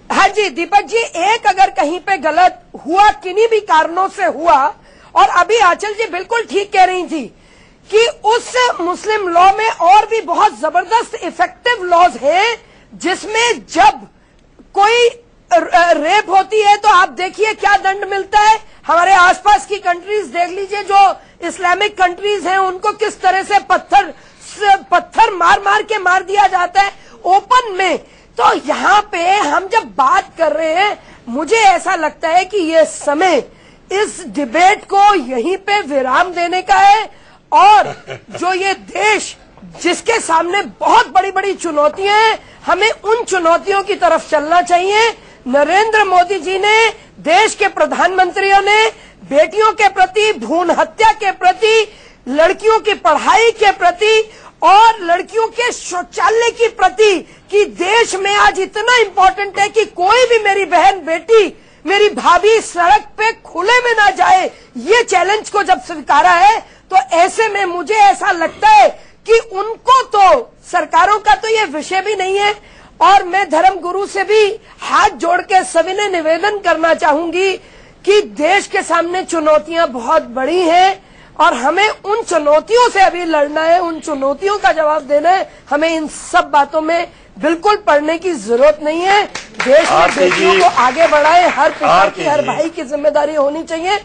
हाँ जी दीपक जी, एक अगर कहीं पे गलत हुआ, किन्हीं भी कारणों से हुआ, और अभी आंचल जी बिल्कुल ठीक कह रही थी कि उस मुस्लिम लॉ में और भी बहुत जबरदस्त इफेक्टिव लॉज हैं, जिसमें जब कोई रेप होती है तो आप देखिए क्या दंड मिलता है। हमारे आसपास की कंट्रीज देख लीजिए, जो इस्लामिक कंट्रीज हैं, उनको किस तरह से पत्थर मार के मार दिया जाता है ओपन में। तो यहाँ पे हम जब बात कर रहे हैं, मुझे ऐसा लगता है कि ये समय इस डिबेट को यहीं पे विराम देने का है, और जो ये देश जिसके सामने बहुत बड़ी बड़ी चुनौतियां हैं, हमें उन चुनौतियों की तरफ चलना चाहिए। नरेंद्र मोदी जी ने, देश के प्रधानमंत्रियों ने बेटियों के प्रति, भ्रूण हत्या के प्रति, लड़कियों की पढ़ाई के प्रति और लड़कियों के शौचालय की प्रति, कि देश में आज इतना इम्पोर्टेंट है कि कोई भी मेरी बहन, बेटी, मेरी भाभी सड़क पे खुले में ना जाए, ये चैलेंज को जब स्वीकारा है, तो ऐसे में मुझे ऐसा लगता है कि उनको तो, सरकारों का तो ये विषय भी नहीं है। और मैं धर्म गुरु से भी हाथ जोड़ के सविनय निवेदन करना चाहूंगी कि देश के सामने चुनौतियां बहुत बड़ी हैं। और हमें उन चुनौतियों से अभी लड़ना है, उन चुनौतियों का जवाब देना है। हमें इन सब बातों में बिल्कुल पढ़ने की जरूरत नहीं है। देश में बेटियों को आगे बढ़ाए, हर पिता की, हर भाई की जिम्मेदारी होनी चाहिए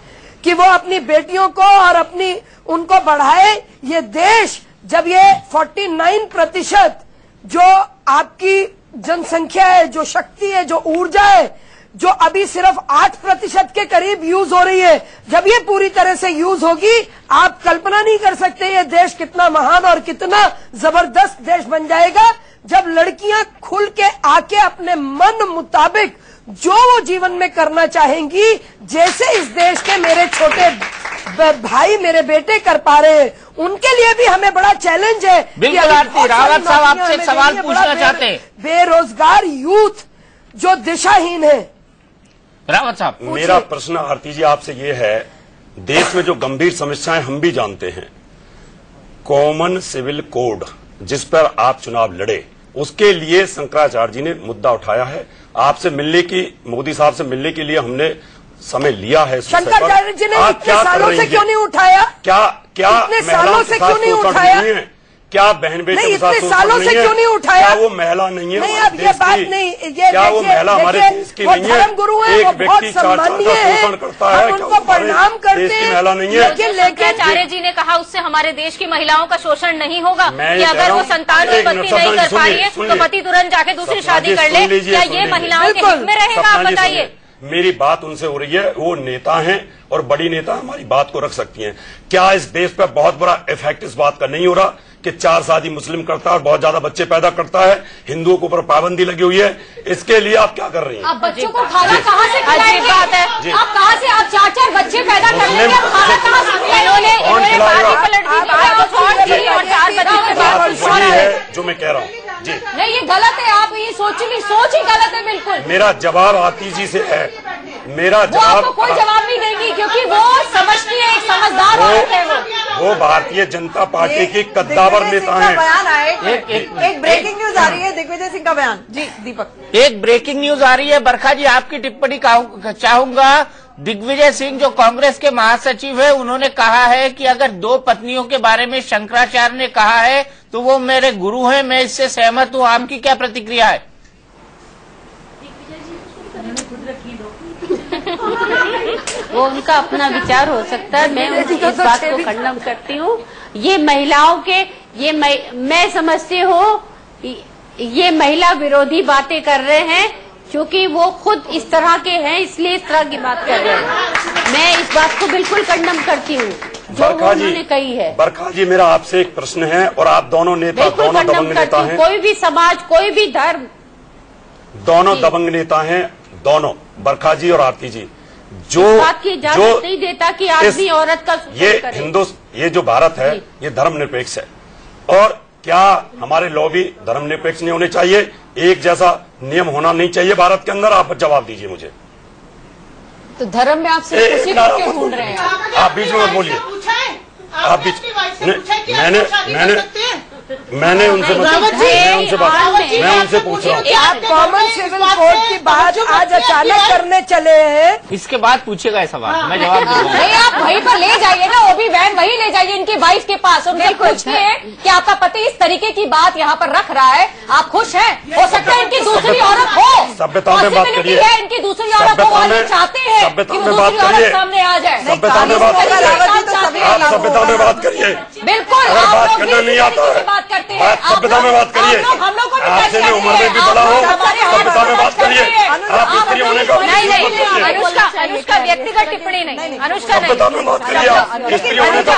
कि वो अपनी बेटियों को और अपनी उनको बढ़ाए। ये देश जब ये 49% जो आपकी जनसंख्या है, जो शक्ति है, जो ऊर्जा है, जो अभी सिर्फ 8% के करीब यूज हो रही है, जब ये पूरी तरह से यूज होगी, आप कल्पना नहीं कर सकते ये देश कितना महान और कितना जबरदस्त देश बन जाएगा। जब लड़कियां खुल के आके अपने मन मुताबिक जो वो जीवन में करना चाहेंगी, जैसे इस देश के मेरे छोटे भाई, मेरे बेटे कर पा रहे हैं, उनके लिए भी हमें बड़ा चैलेंज है। बिल्कुल आरती रावत साहब आपसे एक सवाल पूछना चाहते हैं। बेरोजगार यूथ जो दिशाहीन है। रावत साहब, मेरा प्रश्न आरती जी आपसे ये है, देश में जो गंभीर समस्याएं हम भी जानते हैं, कॉमन सिविल कोड जिस पर आप चुनाव लड़े, उसके लिए शंकराचार्य जी ने मुद्दा उठाया है। आपसे मिलने की, मोदी साहब से मिलने के लिए हमने समय लिया है। शंकराचार्य जी ने इतने सालों से क्यों नहीं उठाया? क्या इतने सालों से क्यों नहीं उठाया? क्या बहन बेटे के साथ इतने सालों से क्यों नहीं उठाया? क्या वो महिला नहीं है? नहीं, अब ये बात नहीं, ये क्या वो महिला हमारे देश की नहीं है? धर्मगुरु है, एक वो बहुत व्यक्ति सम्मानीय है, हम उनको प्रणाम करते हैं, महिला नहीं है। लेकिन शंकराचार्य जी ने कहा उससे हमारे देश की महिलाओं का शोषण नहीं होगा कि अगर वो संतान उत्पत्ति नहीं कर पा रही है तो पति तुरंत जाके दूसरी शादी कर ले। क्या ये महिलाओं के हित में रहेगा? आप बताइए। मेरी बात उनसे हो रही है, वो नेता हैं और बड़ी नेता हमारी बात को रख सकती हैं। क्या इस देश पर बहुत बड़ा इफेक्ट इस बात का नहीं हो रहा कि 4 शादी मुस्लिम करता है और बहुत ज्यादा बच्चे पैदा करता है, हिंदुओं के ऊपर पाबंदी लगी हुई है? इसके लिए आप क्या कर रही हैं? आप बच्चों को खाना कहाँ से खिलाएंगे? आप कहाँ से, आप 4-4 बच्चे पैदा कर लेंगे, खाना कहाँ से खिलाएंगे? जो मैं कह रहा हूँ जी नहीं, ये गलत है। आप ये सोच ही गलत है बिल्कुल। मेरा जवाब आरती जी से है, मेरा जवाब आपको कोई जवाब नहीं देंगी क्योंकि वो समझती है, एक समझदार औरत है वो भारतीय जनता पार्टी की कद्दावर नेता है। बयान आए, एक ब्रेकिंग न्यूज आ रही है, दिग्विजय सिंह का बयान। जी दीपक, एक ब्रेकिंग न्यूज आ रही है। बरखा जी, आपकी टिप्पणी चाहूंगा। दिग्विजय सिंह जो कांग्रेस के महासचिव है, उन्होंने कहा है कि अगर 2 पत्नियों के बारे में शंकराचार्य ने कहा है तो वो मेरे गुरु हैं, मैं इससे सहमत हूं। आपकी क्या प्रतिक्रिया है? वो उनका अपना विचार हो सकता है, मैं उनकी इस बात को खंडन करती हूँ। ये महिलाओं के, ये मैं समझती हूँ ये महिला विरोधी बातें कर रहे हैं क्योंकि वो खुद इस तरह के हैं, इसलिए इस तरह की बात कर रहे हैं। मैं इस बात को बिल्कुल खंडन करती हूँ जो उन्होंने कही है। बरखा जी, मेरा आपसे एक प्रश्न है, और आप दोनों नेता, दोनों दबंग नेता हैं। कोई भी समाज, कोई भी धर्म, दोनों दबंग नेता हैं, दोनों, बरखा जी और आरती जी। जो बात की इजाजत नहीं देता कि आदमी औरत का ये जो भारत है, ये धर्मनिरपेक्ष है, और क्या हमारे लॉ भी धर्मनिरपेक्ष नहीं होने चाहिए? एक जैसा नियम होना नहीं चाहिए भारत के अंदर? आप जवाब दीजिए मुझे। तो धर्म में आप सिर्फ उसी को क्यों ढूंढ रहे हैं? आप बीच में बोलिए। आप बीच मैंने उनसे मैं उनसे पूछ रहा हूँ। आप कॉमन सिविल कोड की बात आज अचानक करने चले हैं। इसके बाद पूछेगा ये सवाल, मैं जवाब दूंगा। नहीं, आप वहीं पर ले जाइए ना, ओबी वैन वहीं ले जाइए इनकी वाइफ के पास, उनसे पूछिए कि आपका पति इस तरीके की बात यहाँ पर रख रहा है, आप खुश हैं? हो सकता है इनकी दूसरी औरत हो, सभ्यता में बात करिए। इनकी दूसरी औरत हो, वाले चाहते हैं कि दूसरी औरत सामने आ जाए। सभ्यता में बात करिए। बिल्कुल, बात करना नहीं आता है, बात करते हैं, सभ्यता में बात करिए। हम लोग को भी आपसे मैं उम्र में भी बड़ा हूँ, सभ्यता में बात करिए। आप स्त्री होने का अनुष्का व्यक्तिगत टिप्पणी नहीं, अनुष्का नहीं, सभ्यता में बात करिए। आप स्त्री होने का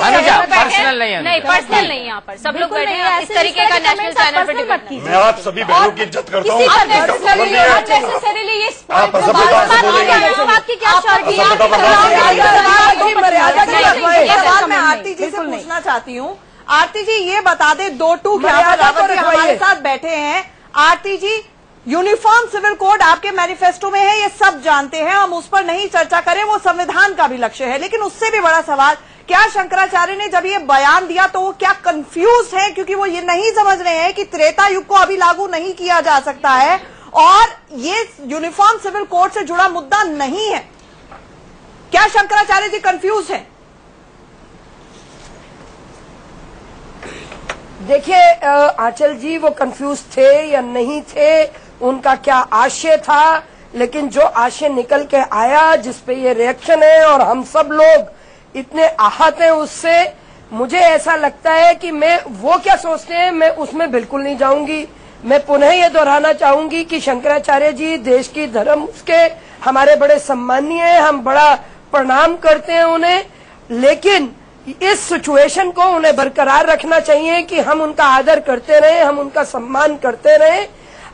अनुजा पर्सनल नहीं, पर्सनल नहीं। यहाँ पर सब लोग बैठे हैं, इस तरीके का नेशनल चैनल पर डिबेट नहीं। मैं आप सभी बहनों की इज्जत करता हूँ। आप असभ्यता से सवाल मैं आरती जी से पूछना चाहती हूँ। आरती जी, ये बता दे, 2-2 रावत जी हमारे साथ बैठे हैं। आरती जी, यूनिफॉर्म सिविल कोड आपके मैनिफेस्टो में है, ये सब जानते हैं, हम उस पर नहीं चर्चा करें, वो संविधान का भी लक्ष्य है। लेकिन उससे भी बड़ा सवाल, क्या शंकराचार्य ने जब ये बयान दिया तो वो क्या कंफ्यूज है? क्योंकि वो ये नहीं समझ रहे हैं कि त्रेता युग को अभी लागू नहीं किया जा सकता है और ये यूनिफॉर्म सिविल कोड से जुड़ा मुद्दा नहीं है। क्या शंकराचार्य जी कंफ्यूज है? देखिए आंचल जी वो कंफ्यूज थे या नहीं थे, उनका क्या आशय था, लेकिन जो आशय निकल के आया, जिसपे ये रिएक्शन है और हम सब लोग इतने आहत हैं उससे, मुझे ऐसा लगता है कि मैं वो क्या सोचते हैं मैं उसमें बिल्कुल नहीं जाऊंगी। मैं पुनः ये दोहराना चाहूंगी कि शंकराचार्य जी देश की धर्म के हमारे बड़े सम्मानीय हैं, हम बड़ा प्रणाम करते हैं उन्हें, लेकिन इस सिचुएशन को उन्हें बरकरार रखना चाहिए कि हम उनका आदर करते रहे, हम उनका सम्मान करते रहे।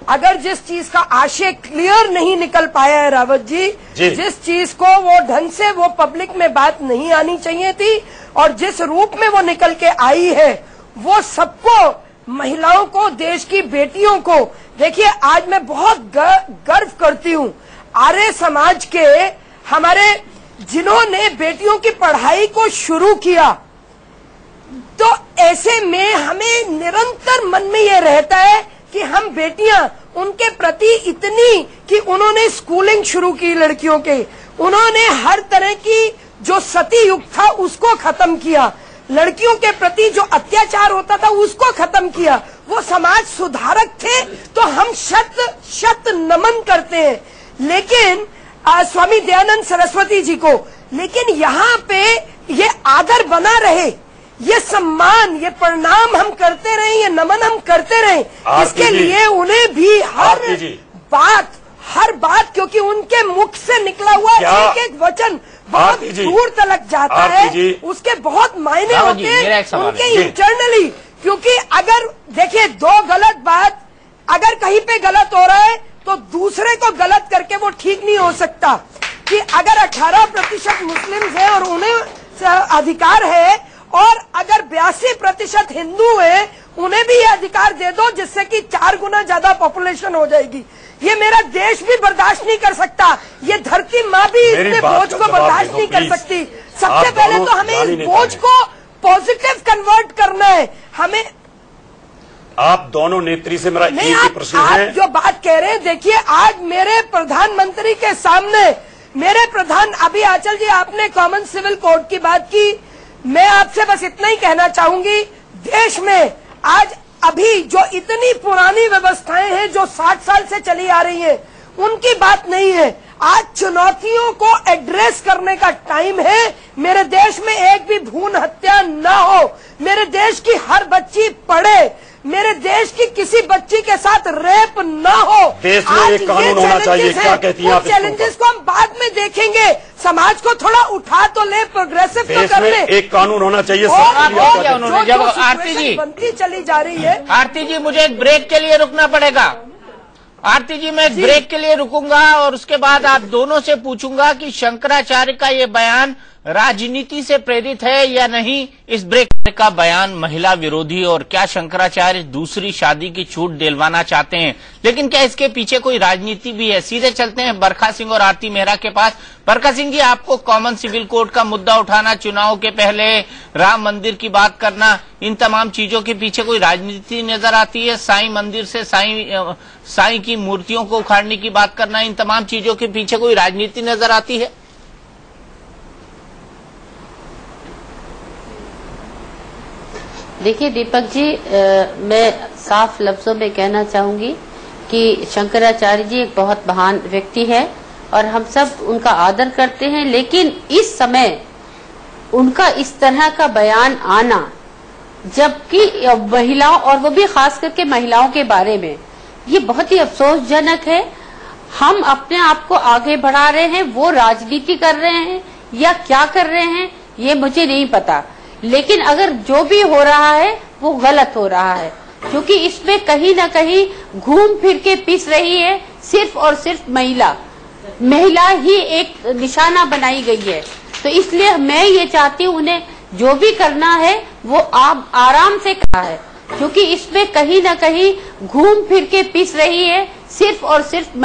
अगर जिस चीज का आशय क्लियर नहीं निकल पाया है रावत जी, जिस चीज को वो ढंग से वो पब्लिक में बात नहीं आनी चाहिए थी और जिस रूप में वो निकल के आई है, वो सबको, महिलाओं को, देश की बेटियों को, देखिए आज मैं बहुत गर्व करती हूँ आर्य समाज के, हमारे जिन्होंने बेटियों की पढ़ाई को शुरू किया, तो ऐसे में हमें निरंतर मन में ये रहता है कि हम बेटियां उनके प्रति इतनी कि उन्होंने स्कूलिंग शुरू की लड़कियों के, उन्होंने हर तरह की जो सती युग था उसको खत्म किया, लड़कियों के प्रति जो अत्याचार होता था उसको खत्म किया, वो समाज सुधारक थे, तो हम शत नमन करते हैं। लेकिन स्वामी दयानंद सरस्वती जी को, लेकिन यहाँ पे ये आदर बना रहे, ये सम्मान, ये प्रणाम हम करते रहे, ये नमन हम करते रहे, इसके लिए उन्हें भी हर बात क्योंकि उनके मुख से निकला हुआ एक एक वचन बहुत दूर तलक जाता है, उसके बहुत मायने होते हैं उनके इंटरनली। क्योंकि अगर देखिए दो गलत बात, अगर कहीं पे गलत हो रहा है तो दूसरे को गलत करके वो ठीक नहीं हो सकता। कि अगर 18% मुस्लिम है और उन्हें अधिकार है, और अगर 82% हिंदू है, उन्हें भी ये अधिकार दे दो, जिससे कि 4 गुना ज्यादा पॉपुलेशन हो जाएगी। ये मेरा देश भी बर्दाश्त नहीं कर सकता, ये धरती माँ भी इतने बोझ को बर्दाश्त नहीं कर सकती। सबसे पहले तो हमें इस बोझ को पॉजिटिव कन्वर्ट करना है। हमें आप दोनों नेत्री से मेरा एक ही प्रश्न है। आप जो बात कह रहे हैं, देखिए आज मेरे प्रधानमंत्री के सामने, मेरे प्रधान, अभी आंचल जी आपने कॉमन सिविल कोड की बात की, मैं आपसे बस इतना ही कहना चाहूंगी, देश में आज अभी जो इतनी पुरानी व्यवस्थाएं हैं जो 60 साल से चली आ रही हैं, उनकी बात नहीं है। आज चुनौतियों को एड्रेस करने का टाइम है। मेरे देश में एक भी भ्रूण हत्या न हो, मेरे देश की हर बच्ची पढ़े, मेरे देश की किसी बच्ची के साथ रेप न हो। देश में एक कानून होना चाहिए, क्या कहती हैं आप? चैलेंजेस को हम बाद में देखेंगे, समाज को थोड़ा उठा तो ले, प्रोग्रेसिव तो कर ले। एक कानून होना चाहिए। जब आरती जी बनती चली जा रही है। आरती जी मुझे एक ब्रेक के लिए रुकना पड़ेगा। आरती जी मैं एक ब्रेक के लिए रुकूंगा और उसके बाद आप दोनों से पूछूंगा कि शंकराचार्य का ये बयान राजनीति से प्रेरित है या नहीं। इस ब्रेक का बयान महिला विरोधी, और क्या शंकराचार्य दूसरी शादी की छूट दिलवाना चाहते हैं, लेकिन क्या इसके पीछे कोई राजनीति भी है? सीधे चलते हैं बरखा सिंह और आरती मेहरा के पास। बरखा सिंह जी, आपको कॉमन सिविल कोड का मुद्दा उठाना, चुनाव के पहले राम मंदिर की बात करना, इन तमाम चीजों के पीछे कोई राजनीति नजर आती है? साईं मंदिर से साईं की मूर्तियों को उखाड़ने की बात करना, इन तमाम चीजों के पीछे कोई राजनीति नजर आती है? देखिए दीपक जी, मैं साफ लफ्जों में कहना चाहूंगी कि शंकराचार्य जी एक बहुत महान व्यक्ति है और हम सब उनका आदर करते हैं, लेकिन इस समय उनका इस तरह का बयान आना, जबकि महिलाओं, और वो भी खास करके महिलाओं के बारे में, ये बहुत ही अफसोसजनक है। हम अपने आप को आगे बढ़ा रहे हैं, वो राजनीति कर रहे हैं या क्या कर रहे हैं ये मुझे नहीं पता, लेकिन अगर जो भी हो रहा है वो गलत हो रहा है, क्योंकि इसमें कहीं ना कहीं घूम फिर के पिस रही है सिर्फ और सिर्फ महिला ही एक निशाना बनाई गई है। तो इसलिए मैं ये चाहती हूँ उन्हें जो भी करना है वो आप आराम से करना है, क्योंकि इसमें कहीं ना कहीं घूम फिर के पिस रही है सिर्फ और सिर्फ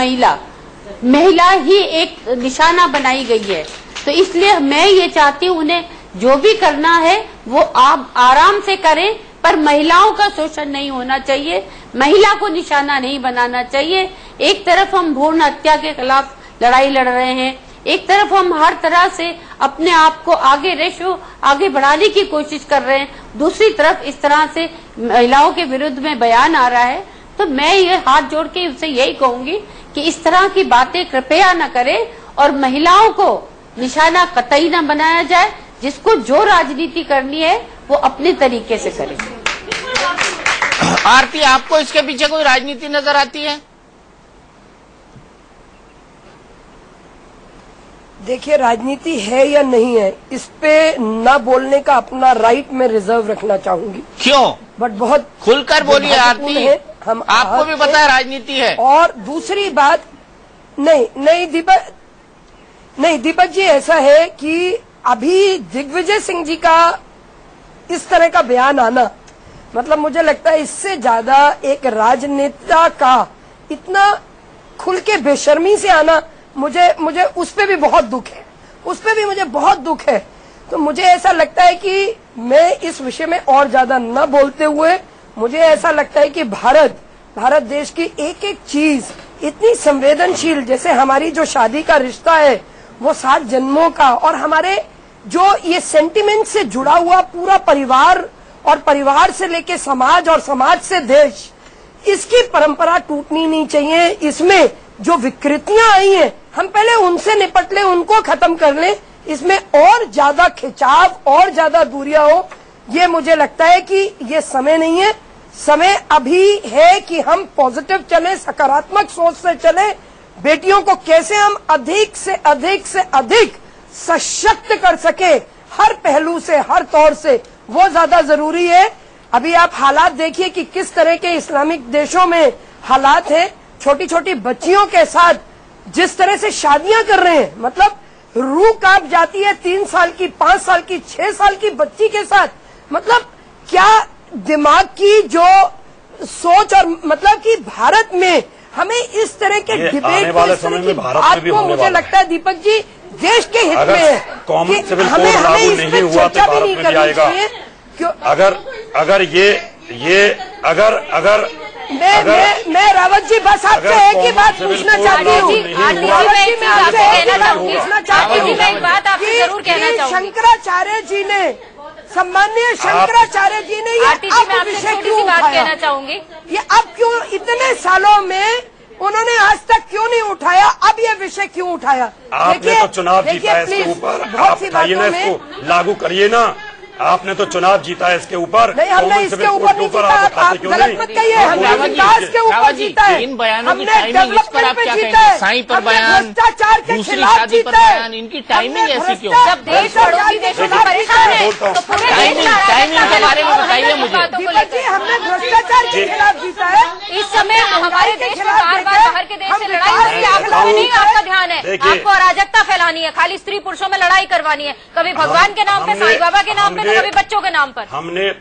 महिला ही एक निशाना बनाई गई है। तो इसलिए मैं ये चाहती हूँ उन्हें जो भी करना है वो आप आराम से करें, पर महिलाओं का शोषण नहीं होना चाहिए, महिला को निशाना नहीं बनाना चाहिए। एक तरफ हम भ्रूण हत्या के खिलाफ लड़ाई लड़ रहे हैं, एक तरफ हम हर तरह से अपने आप को आगे बढ़ाने की कोशिश कर रहे हैं, दूसरी तरफ इस तरह से महिलाओं के विरुद्ध में बयान आ रहा है, तो मैं ये हाथ जोड़ के उनसे यही कहूंगी कि इस तरह की बातें कृपया न करें और महिलाओं को निशाना कतई न बनाया जाए। जिसको जो राजनीति करनी है वो अपने तरीके से करे। आरती, आपको इसके पीछे कोई राजनीति नजर आती है? देखिए, राजनीति है या नहीं है, इस पे न बोलने का अपना राइट में रिजर्व रखना चाहूंगी। क्यों? बट बहुत खुलकर बोलिए आरती, हम आपको भी पता है राजनीति है। और दूसरी बात, नहीं दीपक जी, ऐसा है कि अभी दिग्विजय सिंह जी का इस तरह का बयान आना, मतलब मुझे लगता है इससे ज्यादा एक राजनेता का इतना खुल के बेशर्मी से आना, मुझे उस पे भी बहुत दुख है, उस पे भी मुझे बहुत दुख है। तो मुझे ऐसा लगता है कि मैं इस विषय में और ज्यादा न बोलते हुए, मुझे ऐसा लगता है कि भारत देश की एक एक चीज इतनी संवेदनशील, जैसे हमारी जो शादी का रिश्ता है वो 7 जन्मों का, और हमारे जो ये सेंटिमेंट से जुड़ा हुआ पूरा परिवार, और परिवार से लेके समाज और समाज से देश, इसकी परंपरा टूटनी नहीं चाहिए। इसमें जो विकृतियां आई हैं, हम पहले उनसे निपट लें, उनको खत्म कर लें। इसमें और ज्यादा खिंचाव और ज्यादा दूरियां हो, ये मुझे लगता है कि ये समय नहीं है। समय अभी है कि हम पॉजिटिव चलें, सकारात्मक सोच से चलें। बेटियों को कैसे हम अधिक से अधिक सशक्त कर सके, हर पहलू से, हर तौर से, वो ज्यादा जरूरी है। अभी आप हालात देखिए कि किस तरह के इस्लामिक देशों में हालात हैं। छोटी छोटी बच्चियों के साथ जिस तरह से शादियां कर रहे हैं, मतलब रूह कांप जाती है 3 साल की, 5 साल की, 6 साल की बच्ची के साथ। मतलब क्या दिमाग की जो सोच, और मतलब कि भारत में हमें इस तरह के डिबेट को मुझे लगता है दीपक जी देश के हित में है कि हमें इस पर चर्चा भी नहीं करनी चाहिए। मैं रावत जी बस आपसे एक ही बात पूछना चाहती हूँ, शंकराचार्य जी ने, सम्माननीय शंकराचार्य जी ने ये अब विषय क्यों उठाया? ये अब क्यों, इतने सालों में उन्होंने आज तक क्यों नहीं उठाया, अब ये विषय क्यों उठाया? आपने तो चुनाव जीता है इसके ऊपर, आप उठाइए ना, इसको लागू करिए ना। आपने तो चुनाव जीता है इसके ऊपर। नहीं, हमने इसके ऊपर नहीं जीता, आप गलत मत कहिए। हमने विकास के ऊपर जीता है, इन बयानों की हमने टाइमिंग, इस पर आप क्या कहेंगे? साईं पर बयान, दूसरी शादी पर बयान, इनकी टाइमिंग ऐसी क्यों? जब देश पड़ोसी देशों से परेशान है तो टाइमिंग के बारे में बताइए मुझे। हमने भ्रष्टाचार के खिलाफ जीता है। इस समय हमारे देश में बार बाहर के देश से लड़ाई हो रही है, आपका भी नहीं, आपका ध्यान है, आपको अराजकता फैलानी है, खाली स्त्री पुरुषों में लड़ाई करवानी है, कभी भगवान के नाम पे, साईं बाबा के नाम पे, तो कभी बच्चों के नाम पर। हमने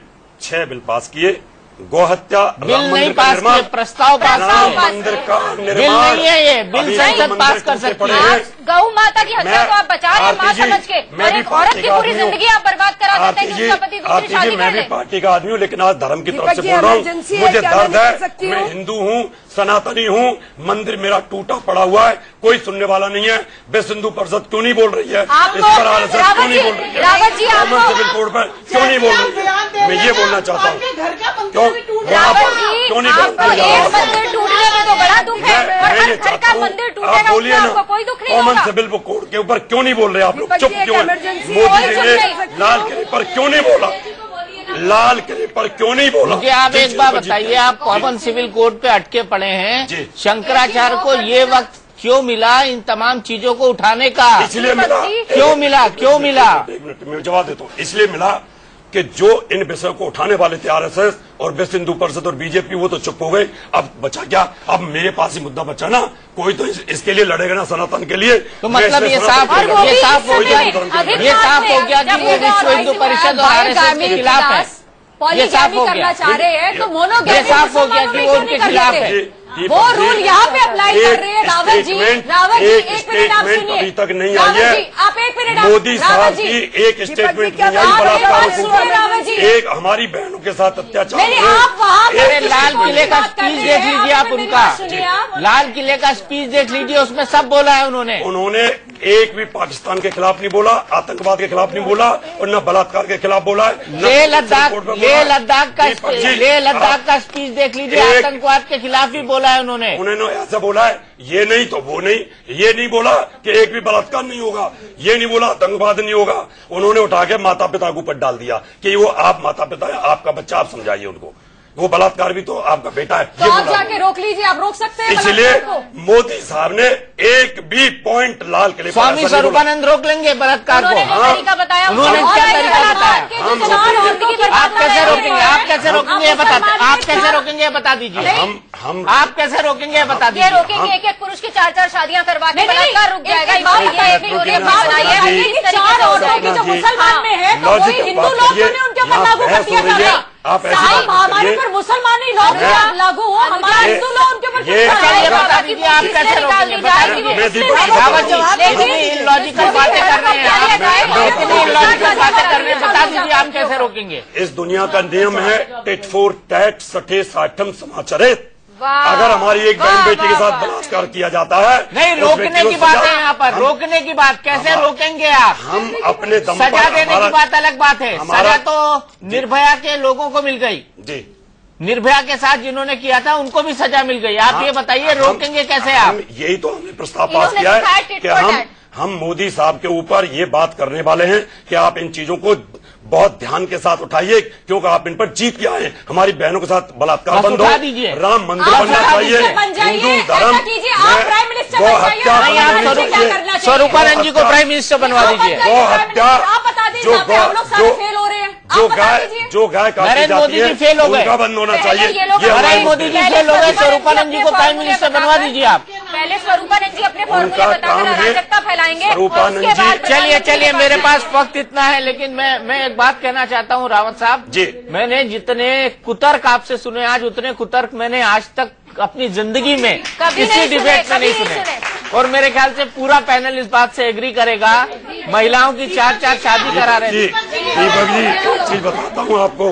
6 बिल पास किए, गोहत्या बिल नहीं पास किए, प्रस्ताव पास किए, मंदिर का बिल नहीं है, ये बिल संसद पास कर सकती है। गौ माता की हत्या को आप बचा रहे हैं मां समझ के, और एक औरत की पूरी जिंदगी आप बर्बाद करा देते हैं कि उसका पति दूसरी शादी कर ले। मैं भी पार्टी का आदमी हूँ, लेकिन आज धर्म की तरफ से बोल रहा हूँ। मुझे दर्द है, मैं हिंदू हूँ, सनातनी हूँ, मंदिर मेरा टूटा पड़ा हुआ है, कोई सुनने वाला नहीं है। विश्व हिंदू परिषद क्यों नहीं बोल रही है इस पर? आरएसएस क्यों नहीं बोल रही है? कॉमन सिविल कोड पर क्यों नहीं बोल रही है? मैं ये बोलना चाहता हूँ, क्यों क्यों नहीं बोल रही है? मंदिर टूटने में तो बड़ा दुख है, और हर घर का मंदिर टूटेगा उसमें आपको कोई दुख नहीं होगा। कॉमन सिविल कोड के ऊपर क्यों नहीं बोल रहे आप लोग? चुप क्यों है? मोदी जी ने लाल किले पर क्यों नहीं बोला? लाल किले पर क्यों नहीं बोला? मुझे आप एक बार बताइए, आप कॉमन सिविल कोड पे अटके पड़े हैं, शंकराचार्य को ये वक्त क्यों मिला इन तमाम चीजों को उठाने का? इसलिए मिला। क्यों मिला? क्यों मिला? एक मिनट में जवाब देता हूँ। इसलिए मिला कि जो इन विषयों को उठाने वाले थे आरएसएस और विश्व हिंदू परिषद और बीजेपी, वो तो चुप हो गए। अब बचा क्या? अब मेरे पास ही मुद्दा बचा ना, कोई तो इसके लिए लड़ेगा ना, सनातन के लिए। तो मतलब ये साफ हो गया, ये साफ हो गया कि वो विश्व हिंदू परिषद और आरएसएस के खिलाफ है। ये साफ हो गया, चाह रहे हैं तो मोनोगैमी, ये साफ हो गया कि वो उनके खिलाफ है। वो रूल यहाँ पे अप्लाई कर रहे हैं। रावत जी एक मिनट आप सुनिए, अभी तक नहीं आई रावत है। जी आप आप एक मिनट मोदी साहब की एक स्टेटमेंट नहीं आई बलात्कार को, एक हमारी बहनों के साथ अत्याचार। आप वहाँ लाल किले का स्पीच देख लीजिए आप उनका, लाल किले का स्पीच देख लीजिए, उसमें सब बोला है उन्होंने एक भी पाकिस्तान के खिलाफ नहीं बोला, आतंकवाद के खिलाफ नहीं बोला और न बलात्कार के खिलाफ बोला है। लेह लद्दाख का स्पीच देख लीजिए, आतंकवाद के खिलाफ ही बोला है उन्होंने ऐसा बोला है, ये नहीं तो वो नहीं, ये नहीं बोला कि एक भी बलात्कार नहीं होगा, ये नहीं बोला आतंकवाद नहीं होगा। उन्होंने उठा के माता पिता के ऊपर डाल दिया कि वो आप माता पिता है, आपका बच्चा, आप समझाइए उनको, वो बलात्कार भी तो आपका बेटा है। तो आप जाके रोक लीजिए, आप रोक सकते हैं। इसलिए मोदी साहब ने एक भी पॉइंट लाल किले पर स्वामी स्वरूपानंद रोक लेंगे बलात्कार को। तरीका बताया उन्होंने क्या तरीका बताया, आप कैसे रोकेंगे, आप कैसे रोकेंगे बता दीजिए, आप कैसे रोकेंगे बता दीजिए। रोकेंगे एक एक पुरुष की 4-4 शादियां करवा के बलात्कार रुक जाएगा। चार औरतों की जो मुसलमान में है तो वही हिंदू लोग उनके ऊपर लागू कर दिया जा रहा है। आप हमारे पर मुसलमानी लोग लागू हो, हमारे हिंदू लोग उनके ऊपर बता दीजिए आप कैसे रोकेंगे, लॉजिकल बातें कर रहे हैं, लॉजिकल बातें कर रहे हैं, बता दीजिए आप कैसे रोकेंगे। इस दुनिया का नियम है टिट फॉर टैट सठे साठम समाचरित। अगर हमारी एक बहन बेटी के साथ बलात्कार किया जाता है, नहीं रोकने की बात है यहाँ पर, रोकने की बात कैसे रोकेंगे आप। हम अपने दम पर, सजा देने की बात अलग बात है, सजा तो निर्भया के लोगों को मिल गई जी, निर्भया के साथ जिन्होंने किया था उनको भी सजा मिल गई। आप ये बताइए रोकेंगे कैसे आप। यही तो हमने प्रस्ताव पास किया है कि हम मोदी साहब के ऊपर ये बात करने वाले हैं कि आप इन चीजों को बहुत ध्यान के साथ उठाइए, क्योंकि आप इन पर जीत के आए। हमारी बहनों के साथ बलात्कार बंद हो, राम मंदिर बनना चाहिए, हिंदू धर्म गौ हत्या, स्वरूपानंद जी को प्राइम मिनिस्टर बनवा दीजिए। गौ हत्या जो गाय काटी जाती है फेल हो गए, उनका बंद होना चाहिए। नरेंद्र मोदी जी फेल हो गए, स्वरूपानंद जी को प्राइम मिनिस्टर बनवा दीजिए आप। पहले स्वरूपानंद जी अपने फॉर्मूले बताकर अराजकता फैलाएंगे। चलिए मेरे पास वक्त इतना है, लेकिन मैं एक बात कहना चाहता हूँ रावत साहब जी, मैंने जितने कुतर्क आपसे सुने आज, उतने कुतर्क मैंने आज तक अपनी जिंदगी में किसी डिबेट में नहीं सुने। और मेरे ख्याल से पूरा पैनल इस बात से एग्री करेगा, महिलाओं की 4-4 शादी करा रहे थे। दीपक जी एक चीज बताता हूँ आपको,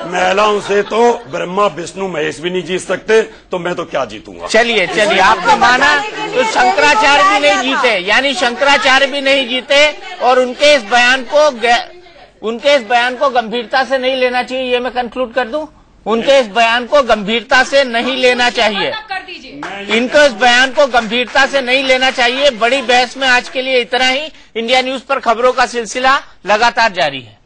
महिलाओं से तो ब्रह्मा विष्णु महेश भी नहीं जीत सकते, तो मैं तो क्या जीतूंगा। चलिए आपने माना तो शंकराचार्य भी नहीं जीते, यानी शंकराचार्य भी नहीं जीते, और उनके इस बयान को गंभीरता से नहीं लेना चाहिए, ये मैं कंक्लूड कर दूं। उनके इस बयान को गंभीरता से नहीं लेना चाहिए, इनको इस बयान को गंभीरता से नहीं लेना चाहिए। बड़ी बहस में आज के लिए इतना ही। इंडिया न्यूज पर खबरों का सिलसिला लगातार जारी है।